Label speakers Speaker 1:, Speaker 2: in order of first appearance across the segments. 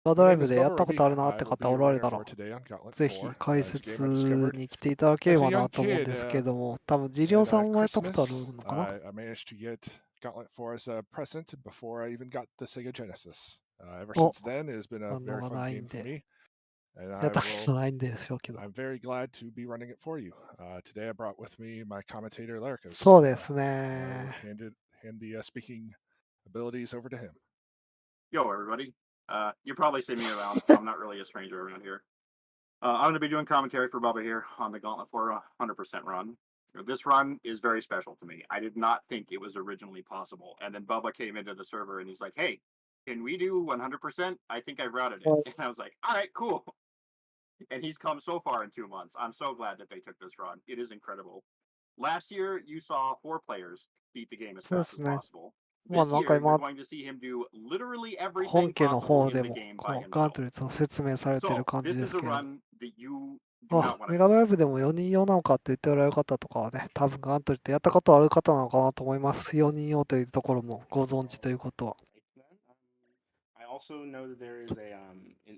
Speaker 1: ガード
Speaker 2: My
Speaker 1: ライ
Speaker 2: name
Speaker 1: ブ
Speaker 2: is
Speaker 1: でやったことある
Speaker 2: BubbaRubbie.
Speaker 1: なって
Speaker 2: I will
Speaker 1: 方
Speaker 2: be
Speaker 1: おら
Speaker 2: your
Speaker 1: れ
Speaker 2: runner
Speaker 1: た
Speaker 2: for
Speaker 1: ら、
Speaker 2: today on Gauntlet
Speaker 1: ぜひ
Speaker 2: 4.
Speaker 1: 解
Speaker 2: It's a
Speaker 1: 説
Speaker 2: game I discovered
Speaker 1: に来ていただけれ
Speaker 2: as a
Speaker 1: ばな
Speaker 2: young
Speaker 1: と思うん
Speaker 2: kid,
Speaker 1: ですけども、多分ジリ
Speaker 2: and
Speaker 1: オさん
Speaker 2: at
Speaker 1: もやったことある
Speaker 2: Christmas,
Speaker 1: のかな。
Speaker 2: I managed to get Gauntlet 4 as a present before I even got the Sega Genesis. Ever
Speaker 1: お、
Speaker 2: since then, it has been a
Speaker 1: 反応
Speaker 2: very
Speaker 1: が
Speaker 2: fun
Speaker 1: ないん
Speaker 2: game for
Speaker 1: で、
Speaker 2: me, and
Speaker 1: やったことないんでしょうけど。
Speaker 2: I'm very glad to be running it for you. Today I brought with me my commentator, Laricos.
Speaker 1: そうですね。
Speaker 2: hand the speaking abilities over to him.
Speaker 3: Yo, everybody. You probably see me around. I'm not really a stranger around here. I'm going to be doing commentary for Bubba here on the Gauntlet 4 100% run. This run is very special to me. I did not think it was originally possible. And then Bubba came into the server and he's like, hey, can we do 100%? I think I've routed it. And I was like, all right, cool. And he's come so far in 2 months. I'm so glad that they took this run. It is incredible. Last year, you saw 4 players beat the game as fast as possible. This year, you're going to see him do literally
Speaker 1: 本
Speaker 3: everything
Speaker 1: 家の
Speaker 3: possible
Speaker 1: 方
Speaker 3: in
Speaker 1: で
Speaker 3: the
Speaker 1: も
Speaker 3: game
Speaker 1: こ
Speaker 3: by
Speaker 1: のガン
Speaker 3: himself.
Speaker 1: トレットの説明されてる
Speaker 3: So
Speaker 1: 感じ
Speaker 3: this
Speaker 1: で
Speaker 3: is
Speaker 1: す
Speaker 3: a
Speaker 1: けど、
Speaker 3: run that you do
Speaker 1: あ、
Speaker 3: not want
Speaker 1: メ
Speaker 3: to
Speaker 1: ガド
Speaker 3: miss.
Speaker 1: ライブでも4人用なのかって言っておられる方とかはね、多分ガントレットやったことある方なのかなと思います。4人用というところもご存知ということは。
Speaker 4: I also know that there is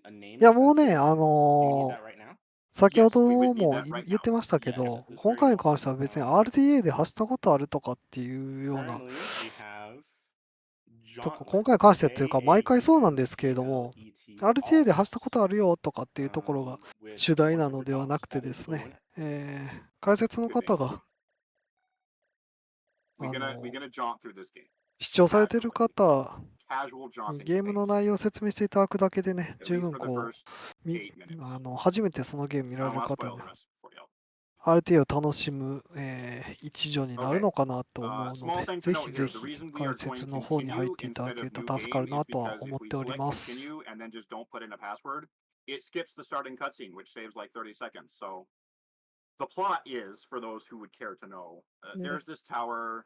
Speaker 4: a name
Speaker 1: いやもうね、
Speaker 4: incentive. Do you need that right now?
Speaker 1: 先ほ
Speaker 3: Yes, we
Speaker 1: ど
Speaker 3: would need
Speaker 1: も
Speaker 3: that right
Speaker 1: 言ってましたけ
Speaker 4: Yes,
Speaker 1: ど、
Speaker 4: it's
Speaker 1: 今
Speaker 4: very
Speaker 1: 回に関しては
Speaker 4: helpful.
Speaker 1: 別に RTA で走ったことあるとかっていうような
Speaker 4: Currently, we have
Speaker 1: とか、
Speaker 4: Jauntlet.
Speaker 1: 今回に関してっていうか毎回そうなんですけれども、 RTA で走ったことあるよとかっていうところが
Speaker 4: with
Speaker 1: 主題
Speaker 4: one
Speaker 1: な
Speaker 4: of
Speaker 1: の
Speaker 4: the
Speaker 1: ではな
Speaker 4: jumps
Speaker 1: くて
Speaker 4: that
Speaker 1: で
Speaker 4: is
Speaker 1: すね、
Speaker 4: fluent.
Speaker 1: 解説の
Speaker 3: Good
Speaker 1: 方
Speaker 3: thing.
Speaker 1: が
Speaker 3: We're gonna jaunt through this game.
Speaker 1: 視聴されてる方
Speaker 3: Casual
Speaker 1: に
Speaker 3: jaunting
Speaker 1: ゲームの
Speaker 3: pace.
Speaker 1: 内容を説明していただくだけでね、
Speaker 3: At
Speaker 1: 十
Speaker 3: least
Speaker 1: 分
Speaker 3: for the
Speaker 1: こ
Speaker 3: first
Speaker 1: う、
Speaker 3: 8 minutes.
Speaker 1: 初めてそのゲーム見ら
Speaker 3: I
Speaker 1: れ
Speaker 3: don't
Speaker 1: る
Speaker 3: want to
Speaker 1: 方
Speaker 3: spoil
Speaker 1: に
Speaker 3: the rest for you.
Speaker 1: RTA を楽しむ、一助になる
Speaker 3: Okay.
Speaker 1: のかなと思うの
Speaker 3: Small
Speaker 1: で、
Speaker 3: thing to
Speaker 1: ぜ
Speaker 3: note
Speaker 1: ひ
Speaker 3: here.
Speaker 1: ぜ
Speaker 3: The
Speaker 1: ひ
Speaker 3: reason we
Speaker 1: 解
Speaker 3: are going
Speaker 1: 説の方に入
Speaker 3: continue
Speaker 1: っていただ
Speaker 3: instead
Speaker 1: ける
Speaker 3: of
Speaker 1: と
Speaker 3: new
Speaker 1: 助か
Speaker 3: game
Speaker 1: る
Speaker 3: is
Speaker 1: なとは
Speaker 3: because
Speaker 1: 思
Speaker 3: if
Speaker 1: っ
Speaker 3: we
Speaker 1: ており
Speaker 3: select
Speaker 1: ます。
Speaker 3: continue and then just don't put in a password, it skips the starting cutscene, which saves like 30 seconds. So the plot is, for those who would care to know, there's this tower.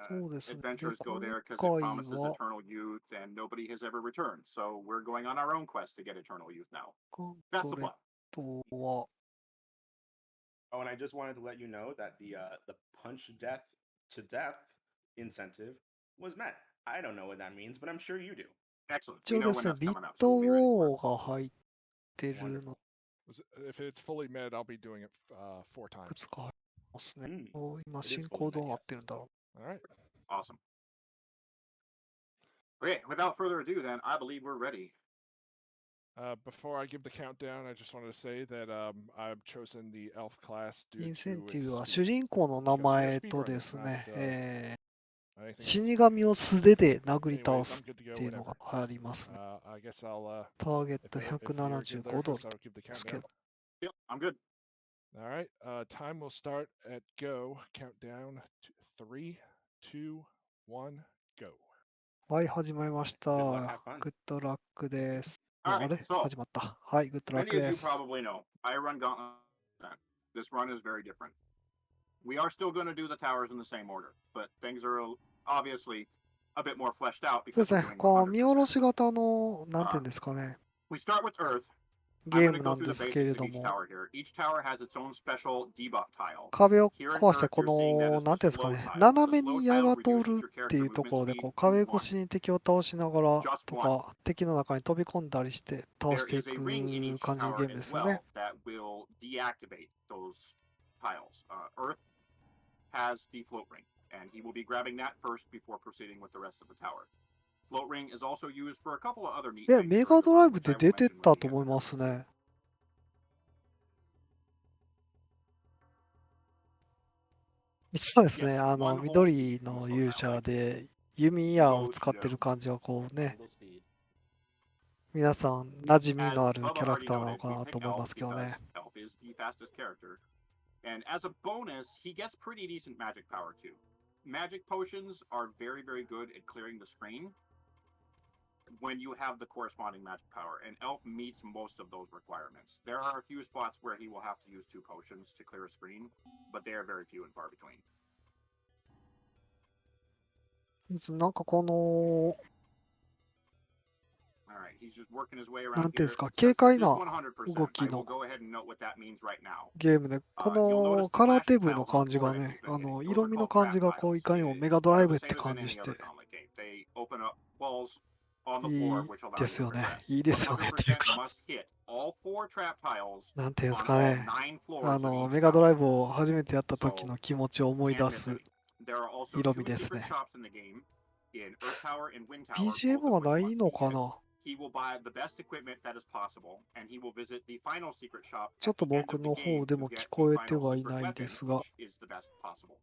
Speaker 1: そうですね。で、
Speaker 3: Adventurers go
Speaker 1: 今
Speaker 3: there because it
Speaker 1: 回
Speaker 3: promises
Speaker 1: は、
Speaker 3: eternal youth, and nobody has ever returned. So we're going on our own quest to get eternal youth now.
Speaker 1: ガン
Speaker 3: That's
Speaker 1: ト
Speaker 3: the
Speaker 1: レッ
Speaker 3: plot.
Speaker 1: トは、
Speaker 4: Oh, and I just wanted to let you know that the punch death to death incentive was met. I don't know what that means, but I'm sure you do.
Speaker 3: Excellent.
Speaker 1: 一
Speaker 3: We
Speaker 1: 応
Speaker 3: know
Speaker 1: で
Speaker 3: when
Speaker 1: すね、
Speaker 3: that's
Speaker 1: ビッ
Speaker 3: coming up, so
Speaker 1: ト
Speaker 3: we'll
Speaker 1: ウ
Speaker 3: be ready for it.
Speaker 1: ォーが入ってるの、
Speaker 2: If it's fully med, I'll be doing it 4
Speaker 1: いく
Speaker 2: times.
Speaker 1: つかありますね。
Speaker 4: Mm.
Speaker 1: 今、
Speaker 4: It is
Speaker 1: 進
Speaker 4: fully
Speaker 1: 行
Speaker 4: met,
Speaker 1: どうなっ
Speaker 4: yes.
Speaker 1: てるんだろ
Speaker 2: All right.
Speaker 3: Awesome. Okay, without further ado, then, I believe we're ready.
Speaker 2: Before I give the countdown, I just wanted to say that I've chosen the elf class
Speaker 1: う。イ
Speaker 2: due
Speaker 1: ンセン
Speaker 2: to
Speaker 1: ティ
Speaker 2: its
Speaker 1: ブは
Speaker 2: speed.
Speaker 1: 主人公の名
Speaker 2: Because we are
Speaker 1: 前と
Speaker 2: speedrunners,
Speaker 1: です
Speaker 2: not
Speaker 1: ね、
Speaker 2: anything else.
Speaker 1: 死神を素手で殴り
Speaker 2: Anyways,
Speaker 1: 倒
Speaker 2: I'm
Speaker 1: す
Speaker 2: good to
Speaker 1: っ
Speaker 2: go
Speaker 1: ていうの
Speaker 2: whenever.
Speaker 1: がありますね。
Speaker 2: I guess I'll
Speaker 1: ターゲット
Speaker 2: if you're good,
Speaker 1: 175ドル
Speaker 2: Laricos, I'll give the
Speaker 1: ですけ
Speaker 2: countdown.
Speaker 1: ど。
Speaker 3: Yep, I'm good.
Speaker 2: All right. Time will start at go. Countdown to 3, 2, 1, go.
Speaker 1: はい、始まりました。
Speaker 4: Good luck, have fun.
Speaker 1: グッドラックです。
Speaker 3: All
Speaker 1: あ
Speaker 3: right,
Speaker 1: れ
Speaker 3: so
Speaker 1: 始まった。はい、グッドラッ
Speaker 3: many
Speaker 1: ク
Speaker 3: of
Speaker 1: で
Speaker 3: you
Speaker 1: す。
Speaker 3: probably know I run Gauntlet. This run is very different. We are still going to do the towers in the same order, but things are obviously a bit more fleshed out
Speaker 1: そうで
Speaker 3: because
Speaker 1: す
Speaker 3: we're
Speaker 1: ね、
Speaker 3: doing
Speaker 1: この見下ろ
Speaker 3: 100%.
Speaker 1: し型の、なんていうんですかね、
Speaker 3: We start with Earth. I'm
Speaker 1: ゲー
Speaker 3: going
Speaker 1: ム
Speaker 3: to
Speaker 1: な
Speaker 3: go
Speaker 1: ん
Speaker 3: through
Speaker 1: で
Speaker 3: the
Speaker 1: すけれ
Speaker 3: basics
Speaker 1: ど
Speaker 3: of each
Speaker 1: も、
Speaker 3: tower here. Each tower has its own special debuff tile.
Speaker 1: 壁を
Speaker 3: Here in
Speaker 1: 壊して、
Speaker 3: Earth,
Speaker 1: こ
Speaker 3: you're seeing that
Speaker 1: の、
Speaker 3: as
Speaker 1: なん
Speaker 3: the
Speaker 1: ていうんですか
Speaker 3: slow
Speaker 1: ね、
Speaker 3: tile.
Speaker 1: 斜
Speaker 3: The
Speaker 1: め
Speaker 3: slow
Speaker 1: に矢
Speaker 3: tile
Speaker 1: が通
Speaker 3: reduces
Speaker 1: る
Speaker 3: your
Speaker 1: ってい
Speaker 3: character
Speaker 1: うと
Speaker 3: movement
Speaker 1: ころで、
Speaker 3: speed
Speaker 1: こう
Speaker 3: to
Speaker 1: 壁越
Speaker 3: 1.
Speaker 1: しに敵を倒しながら
Speaker 3: Just
Speaker 1: と
Speaker 3: 1.
Speaker 1: か、敵の中に飛び込んだりして倒し
Speaker 3: There
Speaker 1: てい
Speaker 3: is a ring in
Speaker 1: く
Speaker 3: each
Speaker 1: 感じのゲー
Speaker 3: tower
Speaker 1: ムで
Speaker 3: as
Speaker 1: すよね。
Speaker 3: well that will deactivate those tiles. Earth has the float ring, and he will be grabbing that first before proceeding with the rest of the tower. Float ring is also used for a couple of other neat
Speaker 1: で、
Speaker 3: things
Speaker 1: メ
Speaker 3: during
Speaker 1: ガ
Speaker 3: the
Speaker 1: ドライ
Speaker 3: run,
Speaker 1: ブ
Speaker 3: which
Speaker 1: で
Speaker 3: I will
Speaker 1: 出てっ
Speaker 3: mention when
Speaker 1: た
Speaker 3: we
Speaker 1: と
Speaker 3: get
Speaker 1: 思い
Speaker 3: to
Speaker 1: ま
Speaker 3: them.
Speaker 1: すね。そうですね、緑の勇者で弓矢を使ってる感じはこうね、
Speaker 4: Single speed.
Speaker 1: 皆さん馴染み
Speaker 3: As
Speaker 1: のある
Speaker 3: Bubba
Speaker 1: キャラク
Speaker 3: already
Speaker 1: ターなの
Speaker 3: noted,
Speaker 1: か
Speaker 3: we
Speaker 1: な
Speaker 3: pick
Speaker 1: と思いま
Speaker 3: Elf
Speaker 1: すけど
Speaker 3: because
Speaker 1: ね。
Speaker 3: Elf is the fastest character. And as a bonus, he gets pretty decent magic power too. Magic potions are very, very good at clearing the screen when you have the corresponding magic power, and Elf meets most of those requirements. There are a few spots where he will have to use 2 potions to clear a screen, but they are very few and far between.
Speaker 1: なんかこの、
Speaker 3: Alright, he's just working his way
Speaker 1: な
Speaker 3: around
Speaker 1: んていうんで
Speaker 3: here.
Speaker 1: すか、
Speaker 3: Since
Speaker 1: 軽
Speaker 3: this
Speaker 1: 快
Speaker 3: is
Speaker 1: な
Speaker 3: 100%,
Speaker 1: 動き
Speaker 3: I will
Speaker 1: の
Speaker 3: go ahead and note what that means right now.
Speaker 1: ゲームで、こ
Speaker 3: You'll
Speaker 1: の
Speaker 3: notice the
Speaker 1: カラー
Speaker 3: flashing
Speaker 1: テーブルの
Speaker 3: tiles on
Speaker 1: 感じ
Speaker 3: the
Speaker 1: が
Speaker 3: floor that
Speaker 1: ね、
Speaker 3: he's been hitting. Those
Speaker 1: 色
Speaker 3: are
Speaker 1: 味の
Speaker 3: called
Speaker 1: 感
Speaker 3: grab
Speaker 1: じがこう
Speaker 3: tiles.
Speaker 1: いかにもメガドライブって
Speaker 3: Same as
Speaker 1: 感
Speaker 3: in
Speaker 1: じし
Speaker 3: any
Speaker 1: て
Speaker 3: other gauntlet game. They open up walls on the
Speaker 1: い
Speaker 3: floor,
Speaker 1: い
Speaker 3: which allow
Speaker 1: で
Speaker 3: you
Speaker 1: す
Speaker 3: to
Speaker 1: よね。
Speaker 3: progress.
Speaker 1: いいですよねっていう
Speaker 3: 100%
Speaker 1: か、
Speaker 3: must hit all 4 trap tiles
Speaker 1: なんていうんです
Speaker 3: on
Speaker 1: か
Speaker 3: all
Speaker 1: ね。
Speaker 3: 9 floors of each
Speaker 1: メガドライ
Speaker 3: tower.
Speaker 1: ブを初めてやった時
Speaker 3: So
Speaker 1: の気持ちを思い
Speaker 3: can't
Speaker 1: 出
Speaker 3: miss
Speaker 1: す
Speaker 3: any. There are also
Speaker 1: 色
Speaker 3: 2
Speaker 1: 味です
Speaker 3: secret
Speaker 1: ね。
Speaker 3: shops in the game in Earth Tower and Wind Tower,
Speaker 1: BGM
Speaker 3: both
Speaker 1: は
Speaker 3: of which
Speaker 1: な
Speaker 3: must
Speaker 1: いの
Speaker 3: be
Speaker 1: か
Speaker 3: hit.
Speaker 1: な。
Speaker 3: He will buy the best equipment that is possible, and he will visit the final secret shop
Speaker 1: ちょっ
Speaker 3: at
Speaker 1: と
Speaker 3: the end
Speaker 1: 僕
Speaker 3: of the
Speaker 1: の
Speaker 3: game
Speaker 1: 方で
Speaker 3: to
Speaker 1: も
Speaker 3: get
Speaker 1: 聞
Speaker 3: the
Speaker 1: こえて
Speaker 3: final
Speaker 1: はい
Speaker 3: secret
Speaker 1: ないで
Speaker 3: weapon,
Speaker 1: すが、
Speaker 3: which is the best possible.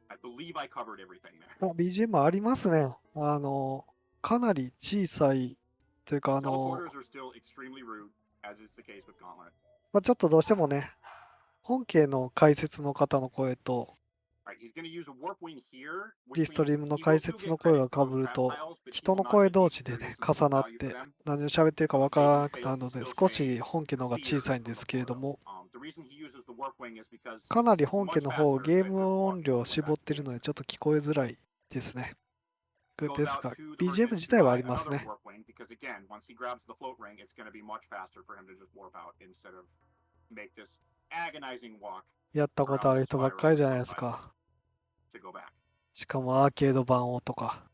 Speaker 3: I believe I covered everything there.
Speaker 1: BGM ありますね。かなり小さいというか、
Speaker 3: Teleporters are still extremely rude, as is the case with Gauntlet.
Speaker 1: ちょっとどうしてもね、本家の解説の方の声と、
Speaker 3: Alright, he's going to use a warp wing here,
Speaker 1: リ
Speaker 3: which
Speaker 1: スト
Speaker 3: means
Speaker 1: リームの
Speaker 3: he will
Speaker 1: 解
Speaker 3: still
Speaker 1: 説
Speaker 3: get
Speaker 1: の声
Speaker 3: credit
Speaker 1: が
Speaker 3: for
Speaker 1: か
Speaker 3: those
Speaker 1: ぶる
Speaker 3: trap
Speaker 1: と、
Speaker 3: tiles, but he
Speaker 1: 人
Speaker 3: will
Speaker 1: の
Speaker 3: not
Speaker 1: 声
Speaker 3: get the
Speaker 1: 同士で
Speaker 3: experience
Speaker 1: ね、
Speaker 3: and
Speaker 1: 重
Speaker 3: full
Speaker 1: なっ
Speaker 3: value for
Speaker 1: て
Speaker 3: them.
Speaker 1: 何を喋ってるかわからなくなるので、
Speaker 3: They
Speaker 1: 少
Speaker 3: will stay
Speaker 1: し本家の方が
Speaker 3: clear
Speaker 1: 小さいんで
Speaker 3: from
Speaker 1: す
Speaker 3: the
Speaker 1: けれど
Speaker 3: portal.
Speaker 1: も、
Speaker 3: The reason he uses the warp wing is because
Speaker 1: かなり
Speaker 3: it's
Speaker 1: 本家
Speaker 3: much
Speaker 1: の方、
Speaker 3: faster
Speaker 1: ゲー
Speaker 3: than
Speaker 1: ム
Speaker 3: just
Speaker 1: 音
Speaker 3: walking
Speaker 1: 量
Speaker 3: through
Speaker 1: を
Speaker 3: a
Speaker 1: 絞
Speaker 3: back
Speaker 1: ってるの
Speaker 3: gate.
Speaker 1: で、ちょっと聞こえづらいですね。
Speaker 3: Goes
Speaker 1: です
Speaker 3: out
Speaker 1: が、
Speaker 3: to the
Speaker 1: BGM
Speaker 3: merchant
Speaker 1: 自
Speaker 3: to
Speaker 1: 体はあ
Speaker 3: buy
Speaker 1: ります
Speaker 3: another
Speaker 1: ね。
Speaker 3: warp wing because again, once he grabs the float ring, it's going to be much faster for him to just warp out instead of make this agonizing walk
Speaker 1: やったことあ
Speaker 3: around
Speaker 1: る
Speaker 3: the
Speaker 1: 人ばっ
Speaker 3: spiral
Speaker 1: かりじゃ
Speaker 3: of
Speaker 1: ないです
Speaker 3: subtitles
Speaker 1: か。
Speaker 3: to go back.
Speaker 1: しかもアーケード版をとか。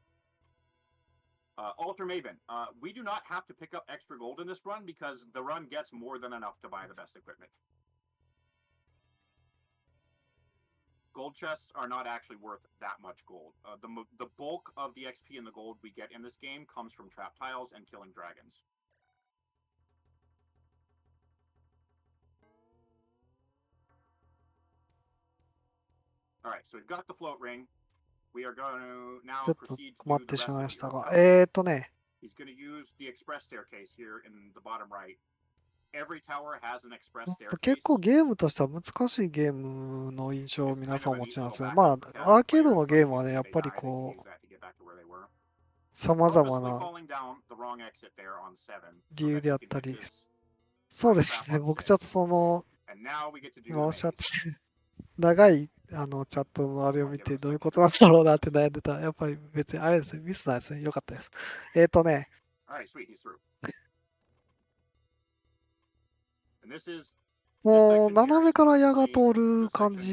Speaker 3: Alter Maven, we do not have to pick up extra gold in this run because the run gets more than enough to buy the best equipment. Gold chests are not actually worth that much gold. The bulk of the XP and the gold we get in this game comes from trap tiles and killing dragons. Alright, so we've got the float ring. We are going to
Speaker 1: ち
Speaker 3: now
Speaker 1: ょっと
Speaker 3: proceed
Speaker 1: 困っ
Speaker 3: to do
Speaker 1: て
Speaker 3: the
Speaker 1: し
Speaker 3: rest
Speaker 1: まい
Speaker 3: of
Speaker 1: ま
Speaker 3: the
Speaker 1: した
Speaker 3: Earth
Speaker 1: が、
Speaker 3: Tower. He's going to use the express staircase here in the bottom right. Every tower has an express
Speaker 1: 結
Speaker 3: staircase.
Speaker 1: 構ゲームとしては難しいゲームの印象を
Speaker 3: It's
Speaker 1: 皆
Speaker 3: kind
Speaker 1: さん
Speaker 3: of
Speaker 1: お
Speaker 3: a
Speaker 1: 持
Speaker 3: neat
Speaker 1: ちなんです
Speaker 3: little
Speaker 1: ね。ま
Speaker 3: backup
Speaker 1: あ、
Speaker 3: for
Speaker 1: アー
Speaker 3: casual
Speaker 1: ケード
Speaker 3: players,
Speaker 1: の
Speaker 3: but
Speaker 1: ゲー
Speaker 3: in
Speaker 1: ムは
Speaker 3: case
Speaker 1: ね、やっ
Speaker 3: they
Speaker 1: ぱり
Speaker 3: die, they can
Speaker 1: こ
Speaker 3: use that to get back to where they were.
Speaker 1: う、様
Speaker 3: Purposely
Speaker 1: 々な
Speaker 3: falling down the wrong exit there on 7
Speaker 1: 理
Speaker 3: so
Speaker 1: 由
Speaker 3: that
Speaker 1: であ
Speaker 3: he
Speaker 1: っ
Speaker 3: can
Speaker 1: た
Speaker 3: hit
Speaker 1: り、
Speaker 3: this
Speaker 1: そうで
Speaker 3: first
Speaker 1: す
Speaker 3: trap
Speaker 1: ね、
Speaker 3: on
Speaker 1: 僕ちょっ
Speaker 3: 6.
Speaker 1: とその、
Speaker 3: And now we get to do
Speaker 1: 今
Speaker 3: the
Speaker 1: おっしゃっ
Speaker 3: maze.
Speaker 1: て、長いチャットのあれを見て、どういうことなんだろうなって悩んでたら、やっぱり別にあれですね、ミスなんですね。よかったです。ね、
Speaker 3: Alright, sweet, he's through. And this is
Speaker 1: もう
Speaker 3: this section
Speaker 1: 斜
Speaker 3: here
Speaker 1: め
Speaker 3: is
Speaker 1: から矢が
Speaker 3: probably
Speaker 1: 通
Speaker 3: the
Speaker 1: る
Speaker 3: section
Speaker 1: 感
Speaker 3: in the game
Speaker 1: じ、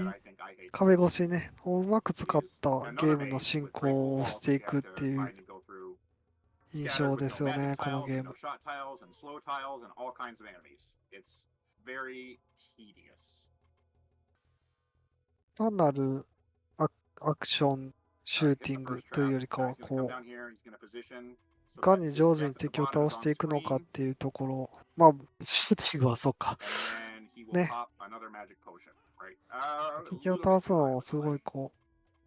Speaker 3: that I think I hate the
Speaker 1: 壁
Speaker 3: most.
Speaker 1: 越しね、うまく使ったゲームの
Speaker 3: Another maze
Speaker 1: 進
Speaker 3: with
Speaker 1: 行
Speaker 3: breakable
Speaker 1: を
Speaker 3: walls
Speaker 1: して
Speaker 3: that
Speaker 1: い
Speaker 3: you
Speaker 1: く
Speaker 3: have
Speaker 1: って
Speaker 3: to
Speaker 1: いう
Speaker 3: find and go through.
Speaker 1: 印
Speaker 3: Scattered
Speaker 1: 象
Speaker 3: with
Speaker 1: で
Speaker 3: no
Speaker 1: すよ
Speaker 3: magic
Speaker 1: ね、この
Speaker 3: tiles
Speaker 1: ゲー
Speaker 3: and
Speaker 1: ム
Speaker 3: no。shot tiles and slow tiles and all kinds of enemies. It's very tedious.
Speaker 1: 単なるアクション、シュ
Speaker 3: Alright,
Speaker 1: ー
Speaker 3: hit
Speaker 1: ティ
Speaker 3: the
Speaker 1: ング
Speaker 3: first
Speaker 1: という
Speaker 3: trap.
Speaker 1: よりか
Speaker 3: Now
Speaker 1: は、
Speaker 3: he's going to come
Speaker 1: こ
Speaker 3: down here. He's going to position
Speaker 1: う、い
Speaker 3: so
Speaker 1: か
Speaker 3: that
Speaker 1: に
Speaker 3: his
Speaker 1: 上手
Speaker 3: death
Speaker 1: に
Speaker 3: at the
Speaker 1: 敵を
Speaker 3: bottom
Speaker 1: 倒
Speaker 3: is
Speaker 1: してい
Speaker 3: on
Speaker 1: くのかっ
Speaker 3: screen.
Speaker 1: ていうところ、まあ、シューティングはそうか。
Speaker 3: And then he will
Speaker 1: ね、
Speaker 3: pop another magic potion. Right?
Speaker 1: 敵を
Speaker 3: A little
Speaker 1: 倒
Speaker 3: bit
Speaker 1: す
Speaker 3: too
Speaker 1: の
Speaker 3: high
Speaker 1: を
Speaker 3: of a
Speaker 1: すご
Speaker 3: delay.
Speaker 1: いこ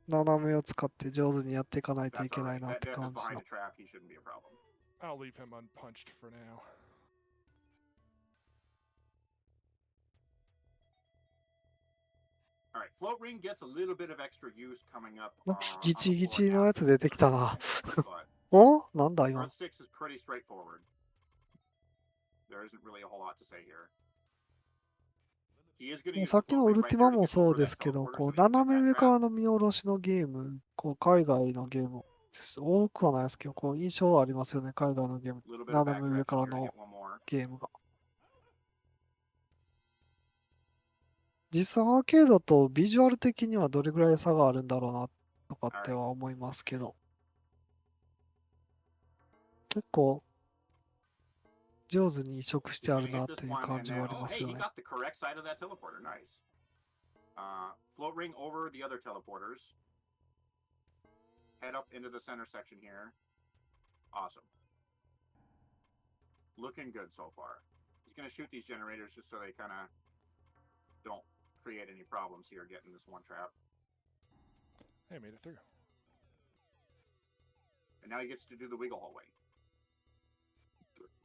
Speaker 1: う、斜めを使って上手にやっていかないとい
Speaker 3: That's
Speaker 1: け
Speaker 3: all
Speaker 1: な
Speaker 3: right.
Speaker 1: いなっ
Speaker 3: That
Speaker 1: て
Speaker 3: death is
Speaker 1: 感じ
Speaker 3: behind
Speaker 1: の
Speaker 3: a。trap. He shouldn't be a problem.
Speaker 2: I'll leave him unpunched for now.
Speaker 3: All right, float ring gets a little bit of extra use coming up
Speaker 1: なん
Speaker 3: on
Speaker 1: か
Speaker 3: the
Speaker 1: ギチギ
Speaker 3: floor
Speaker 1: チのや
Speaker 3: after
Speaker 1: つ
Speaker 3: the
Speaker 1: 出てきた
Speaker 3: portal,
Speaker 1: な。
Speaker 3: but
Speaker 1: おなんだ今。
Speaker 3: Earth 6 is pretty straightforward. There isn't really a whole lot to say here. He is going to use
Speaker 1: さ
Speaker 3: the
Speaker 1: っきの
Speaker 3: float
Speaker 1: ウ
Speaker 3: ring
Speaker 1: ル
Speaker 3: right
Speaker 1: ティ
Speaker 3: there
Speaker 1: マ
Speaker 3: to
Speaker 1: も
Speaker 3: get
Speaker 1: そう
Speaker 3: over
Speaker 1: で
Speaker 3: that
Speaker 1: すけど、
Speaker 3: teleporter
Speaker 1: こ
Speaker 3: so
Speaker 1: う
Speaker 3: he can
Speaker 1: 斜
Speaker 3: hit
Speaker 1: め
Speaker 3: that
Speaker 1: 上から
Speaker 3: trap.
Speaker 1: の見下ろしのゲーム、こう海外のゲーム、多くはないですけど、こう印象はありますよね、海外のゲーム。
Speaker 3: A little bit of
Speaker 1: 斜め上
Speaker 3: backtracking
Speaker 1: から
Speaker 3: here to
Speaker 1: の
Speaker 3: hit one more.
Speaker 1: ゲームが。実際アーケードとビジュアル的にはどれぐらい差があるんだろうなとかっては思いますけど、結構上手に移植して
Speaker 3: He's
Speaker 1: あ
Speaker 3: going
Speaker 1: る
Speaker 3: to
Speaker 1: な
Speaker 3: hit
Speaker 1: っ
Speaker 3: this
Speaker 1: ていう
Speaker 3: one
Speaker 1: 感
Speaker 3: and
Speaker 1: じ
Speaker 3: then
Speaker 1: はあり
Speaker 3: oh
Speaker 1: ます
Speaker 3: hey,
Speaker 1: よ
Speaker 3: he
Speaker 1: ね。
Speaker 3: got the correct side of that teleporter. Nice. Float ring over the other teleporters. Head up into the center section here. Awesome. Looking good so far. He's going to shoot these generators just so they kind of don't create any problems here getting this one trap.
Speaker 2: Hey, made it through.
Speaker 3: And now he gets to do the wiggle hallway.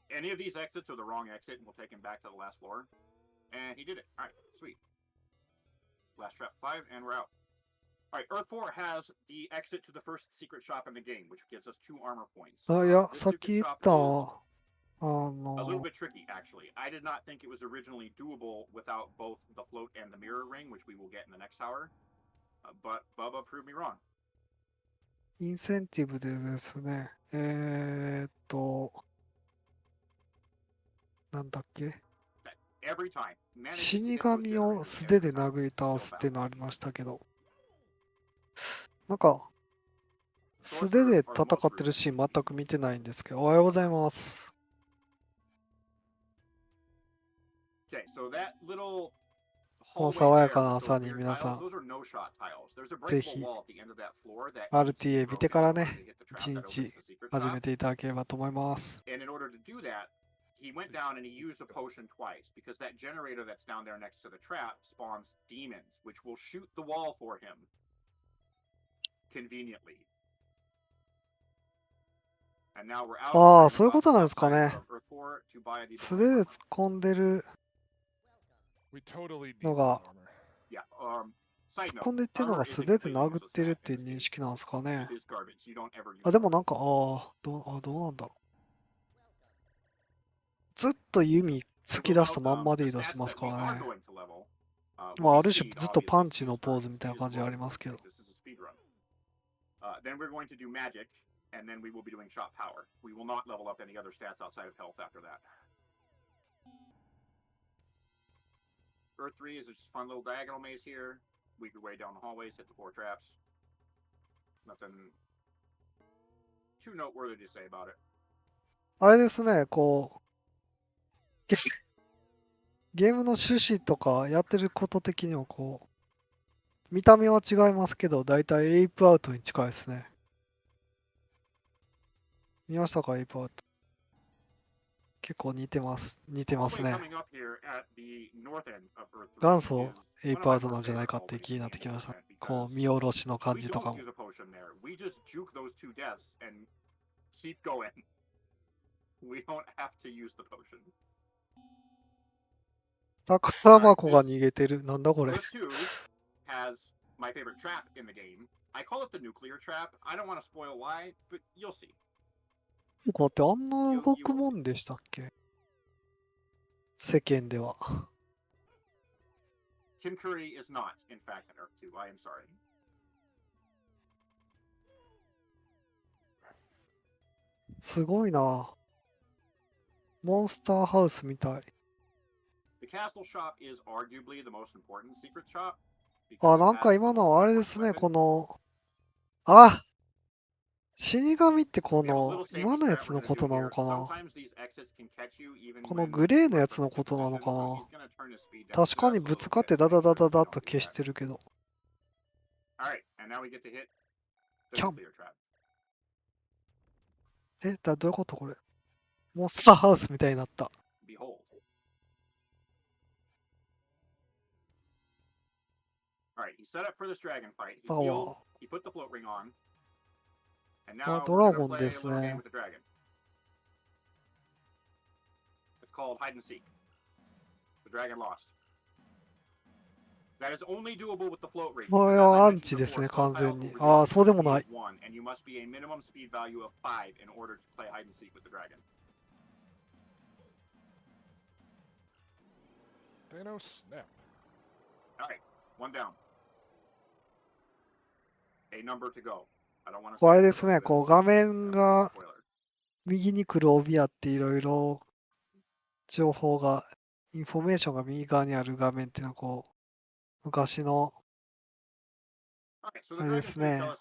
Speaker 3: Any of these exits are the wrong exit and we'll take him back to the last floor. And he did it. All right, sweet. Last trap 5 and we're out. All right, Earth 4 has the exit to the first secret shop in the game, which gives us 2 armor points.
Speaker 1: あ、いや、
Speaker 3: This
Speaker 1: さっ
Speaker 3: secret
Speaker 1: き言っ
Speaker 3: shop
Speaker 1: た、
Speaker 3: is a little bit tricky, actually. I did not think it was originally doable without both the float and the mirror ring, which we will get in the next tower. But Bubba proved me wrong.
Speaker 1: インセンティブでですね、なんだっけ、
Speaker 3: Every time. Managing
Speaker 1: 死
Speaker 3: to get those
Speaker 1: 神を
Speaker 3: generators
Speaker 1: 素手
Speaker 3: every
Speaker 1: で
Speaker 3: time.
Speaker 1: 殴り倒
Speaker 3: Still
Speaker 1: すっていうの
Speaker 3: balanced.
Speaker 1: ありましたけど、なんか素手で戦ってるシーン全く見てないんですけど、おはようございます。
Speaker 3: Okay, so that little
Speaker 1: この
Speaker 3: hallway
Speaker 1: 爽や
Speaker 3: there
Speaker 1: かな
Speaker 3: with
Speaker 1: 朝
Speaker 3: those
Speaker 1: に
Speaker 3: weird
Speaker 1: 皆さ
Speaker 3: tiles,
Speaker 1: ん、
Speaker 3: those are no-shot tiles. There's a
Speaker 1: ぜ
Speaker 3: breakable
Speaker 1: ひ
Speaker 3: wall at the end of that floor that needs to be
Speaker 1: RTA 見て
Speaker 3: broken
Speaker 1: か
Speaker 3: in
Speaker 1: ら
Speaker 3: order
Speaker 1: ね、
Speaker 3: to hit the
Speaker 1: 一
Speaker 3: trap that opens
Speaker 1: 日
Speaker 3: the secret
Speaker 1: 始
Speaker 3: shop.
Speaker 1: めていただければと思います。
Speaker 3: And in order to do that, he went down and he used a potion twice because that generator that's down there next to the trap spawns demons, which will shoot the wall for him conveniently. And now we're out
Speaker 1: ああ、
Speaker 3: of
Speaker 1: そういうことなんですか
Speaker 3: outside
Speaker 1: ね。
Speaker 3: of Earth 4 to buy the
Speaker 1: 素手で
Speaker 3: bonus
Speaker 1: 突
Speaker 3: armor.
Speaker 1: っ込んでる
Speaker 2: We totally need
Speaker 1: の
Speaker 2: this
Speaker 1: が、
Speaker 2: armor.
Speaker 3: Yeah.
Speaker 1: 突
Speaker 3: Side
Speaker 1: っ込ん
Speaker 3: note,
Speaker 1: でいってるの
Speaker 3: armor
Speaker 1: が
Speaker 3: is
Speaker 1: 素
Speaker 3: a
Speaker 1: 手で
Speaker 3: completely
Speaker 1: 殴っ
Speaker 3: useless
Speaker 1: てる
Speaker 3: stat
Speaker 1: っていう
Speaker 3: in this
Speaker 1: 認
Speaker 3: game.
Speaker 1: 識なんですかね。
Speaker 3: It is garbage. You don't ever use
Speaker 1: あ、でも
Speaker 3: armor.
Speaker 1: なんか、どうなんだろう。ずっと弓突き出したまんまで移動してますからね。まあ、ある種ずっとパンチのポーズみたいな感じはありますけど。
Speaker 3: Then we're going to do magic, and then we will be doing shot power. We will not level up any other stats outside of health after that. Earth 3 is just a fun little diagonal maze here. Weave your way down the hallways, hit the 4 traps. Nothing too noteworthy to say about it.
Speaker 1: あれですね、こう、ゲームの趣旨とかやってること的にはこう、見た目は違いますけど、だいたいエイプアウトに近いですね。見ましたか、エイプアウト。結構似てます。似てますね。元祖エイプアウトなんじゃないかって気になってきました。こう、見下ろしの感じとかも。宝箱が逃げてる。なんだこれ。
Speaker 3: My favorite trap in the game. I call it the nuclear trap. I don't want to spoil why, but you'll see.
Speaker 1: こうってあんな動くもんでしたっけ？世間では。
Speaker 3: Tim Curry is not, in fact, an Earth 2. I am sorry.
Speaker 1: すごいな。モンスターハウスみたい。
Speaker 3: The castle shop is arguably the most important secret shop.
Speaker 1: あ、なんか今のあれですね、この、あ、死神ってこの、今のやつのことなのかな。このグレーのやつのことなのかな。確かにぶつかってダダダダダッと消してるけど。キャン。どういうことこれ。モンスターハウスみたいになった。
Speaker 3: Alright, he set up for this dragon fight. He
Speaker 1: パワ
Speaker 3: healed,
Speaker 1: ー。
Speaker 3: he put the float ring on. And
Speaker 1: あ、
Speaker 3: now
Speaker 1: ド
Speaker 3: we're
Speaker 1: ラ
Speaker 3: gonna
Speaker 1: ゴン
Speaker 3: play
Speaker 1: で
Speaker 3: a
Speaker 1: す
Speaker 3: little game
Speaker 1: ね。
Speaker 3: with the dragon. It's called hide and seek. The dragon lost. That is only doable with the float ring.
Speaker 1: これはアンチですね、完全に。ああ、そうでもない。
Speaker 3: And you must be a minimum speed value of 5 in order to play hide and seek with the dragon.
Speaker 2: Thanos snap.
Speaker 3: Alright, one down. A number to go. I don't want to
Speaker 1: これですね、こう画面が右に来る帯あっていろいろ情報が、インフォメーションが右側にある画面っていうのはこう、昔の、あれですね、ア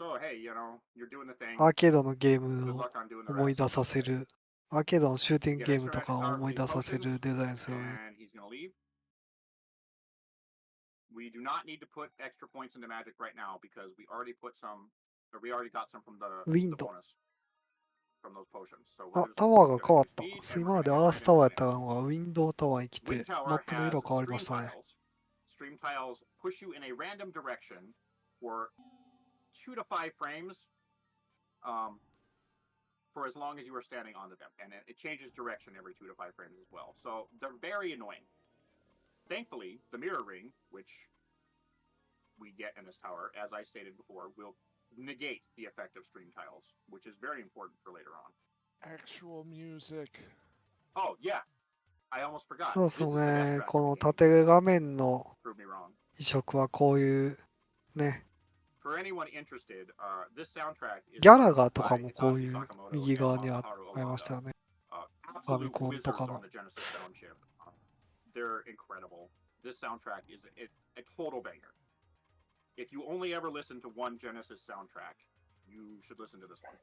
Speaker 1: ーケードのゲームを思い出させる、アーケードのシューティングゲームとかを思い出させるデザインですよね。
Speaker 3: We do not need to put extra points into magic right now because we already put some, or we already got some from the bonus from those potions. So
Speaker 1: あ、タワーが変わった。今までアースタワーやったのがウィンドウタワーに来て、マップの色変わりましたね。
Speaker 3: Stream tiles push you in a random direction for 2 to 5 frames for as long as you are standing onto them. And it changes direction every 2 to 5 frames as well. So they're very annoying. Thankfully, the mirror ring, which we get in this tower, as I stated before, will negate the effect of stream tiles, which is very important for later on.
Speaker 2: Actual music.
Speaker 3: Oh, yeah. I almost forgot.
Speaker 1: そうそうね、この縦画面の移植はこういうね、ギャラガーとかもこういう右側にありましたよね。ファミコンとかの。
Speaker 3: They're incredible. This soundtrack is a total banger. If you only ever listen to one Genesis soundtrack, you should listen to this one.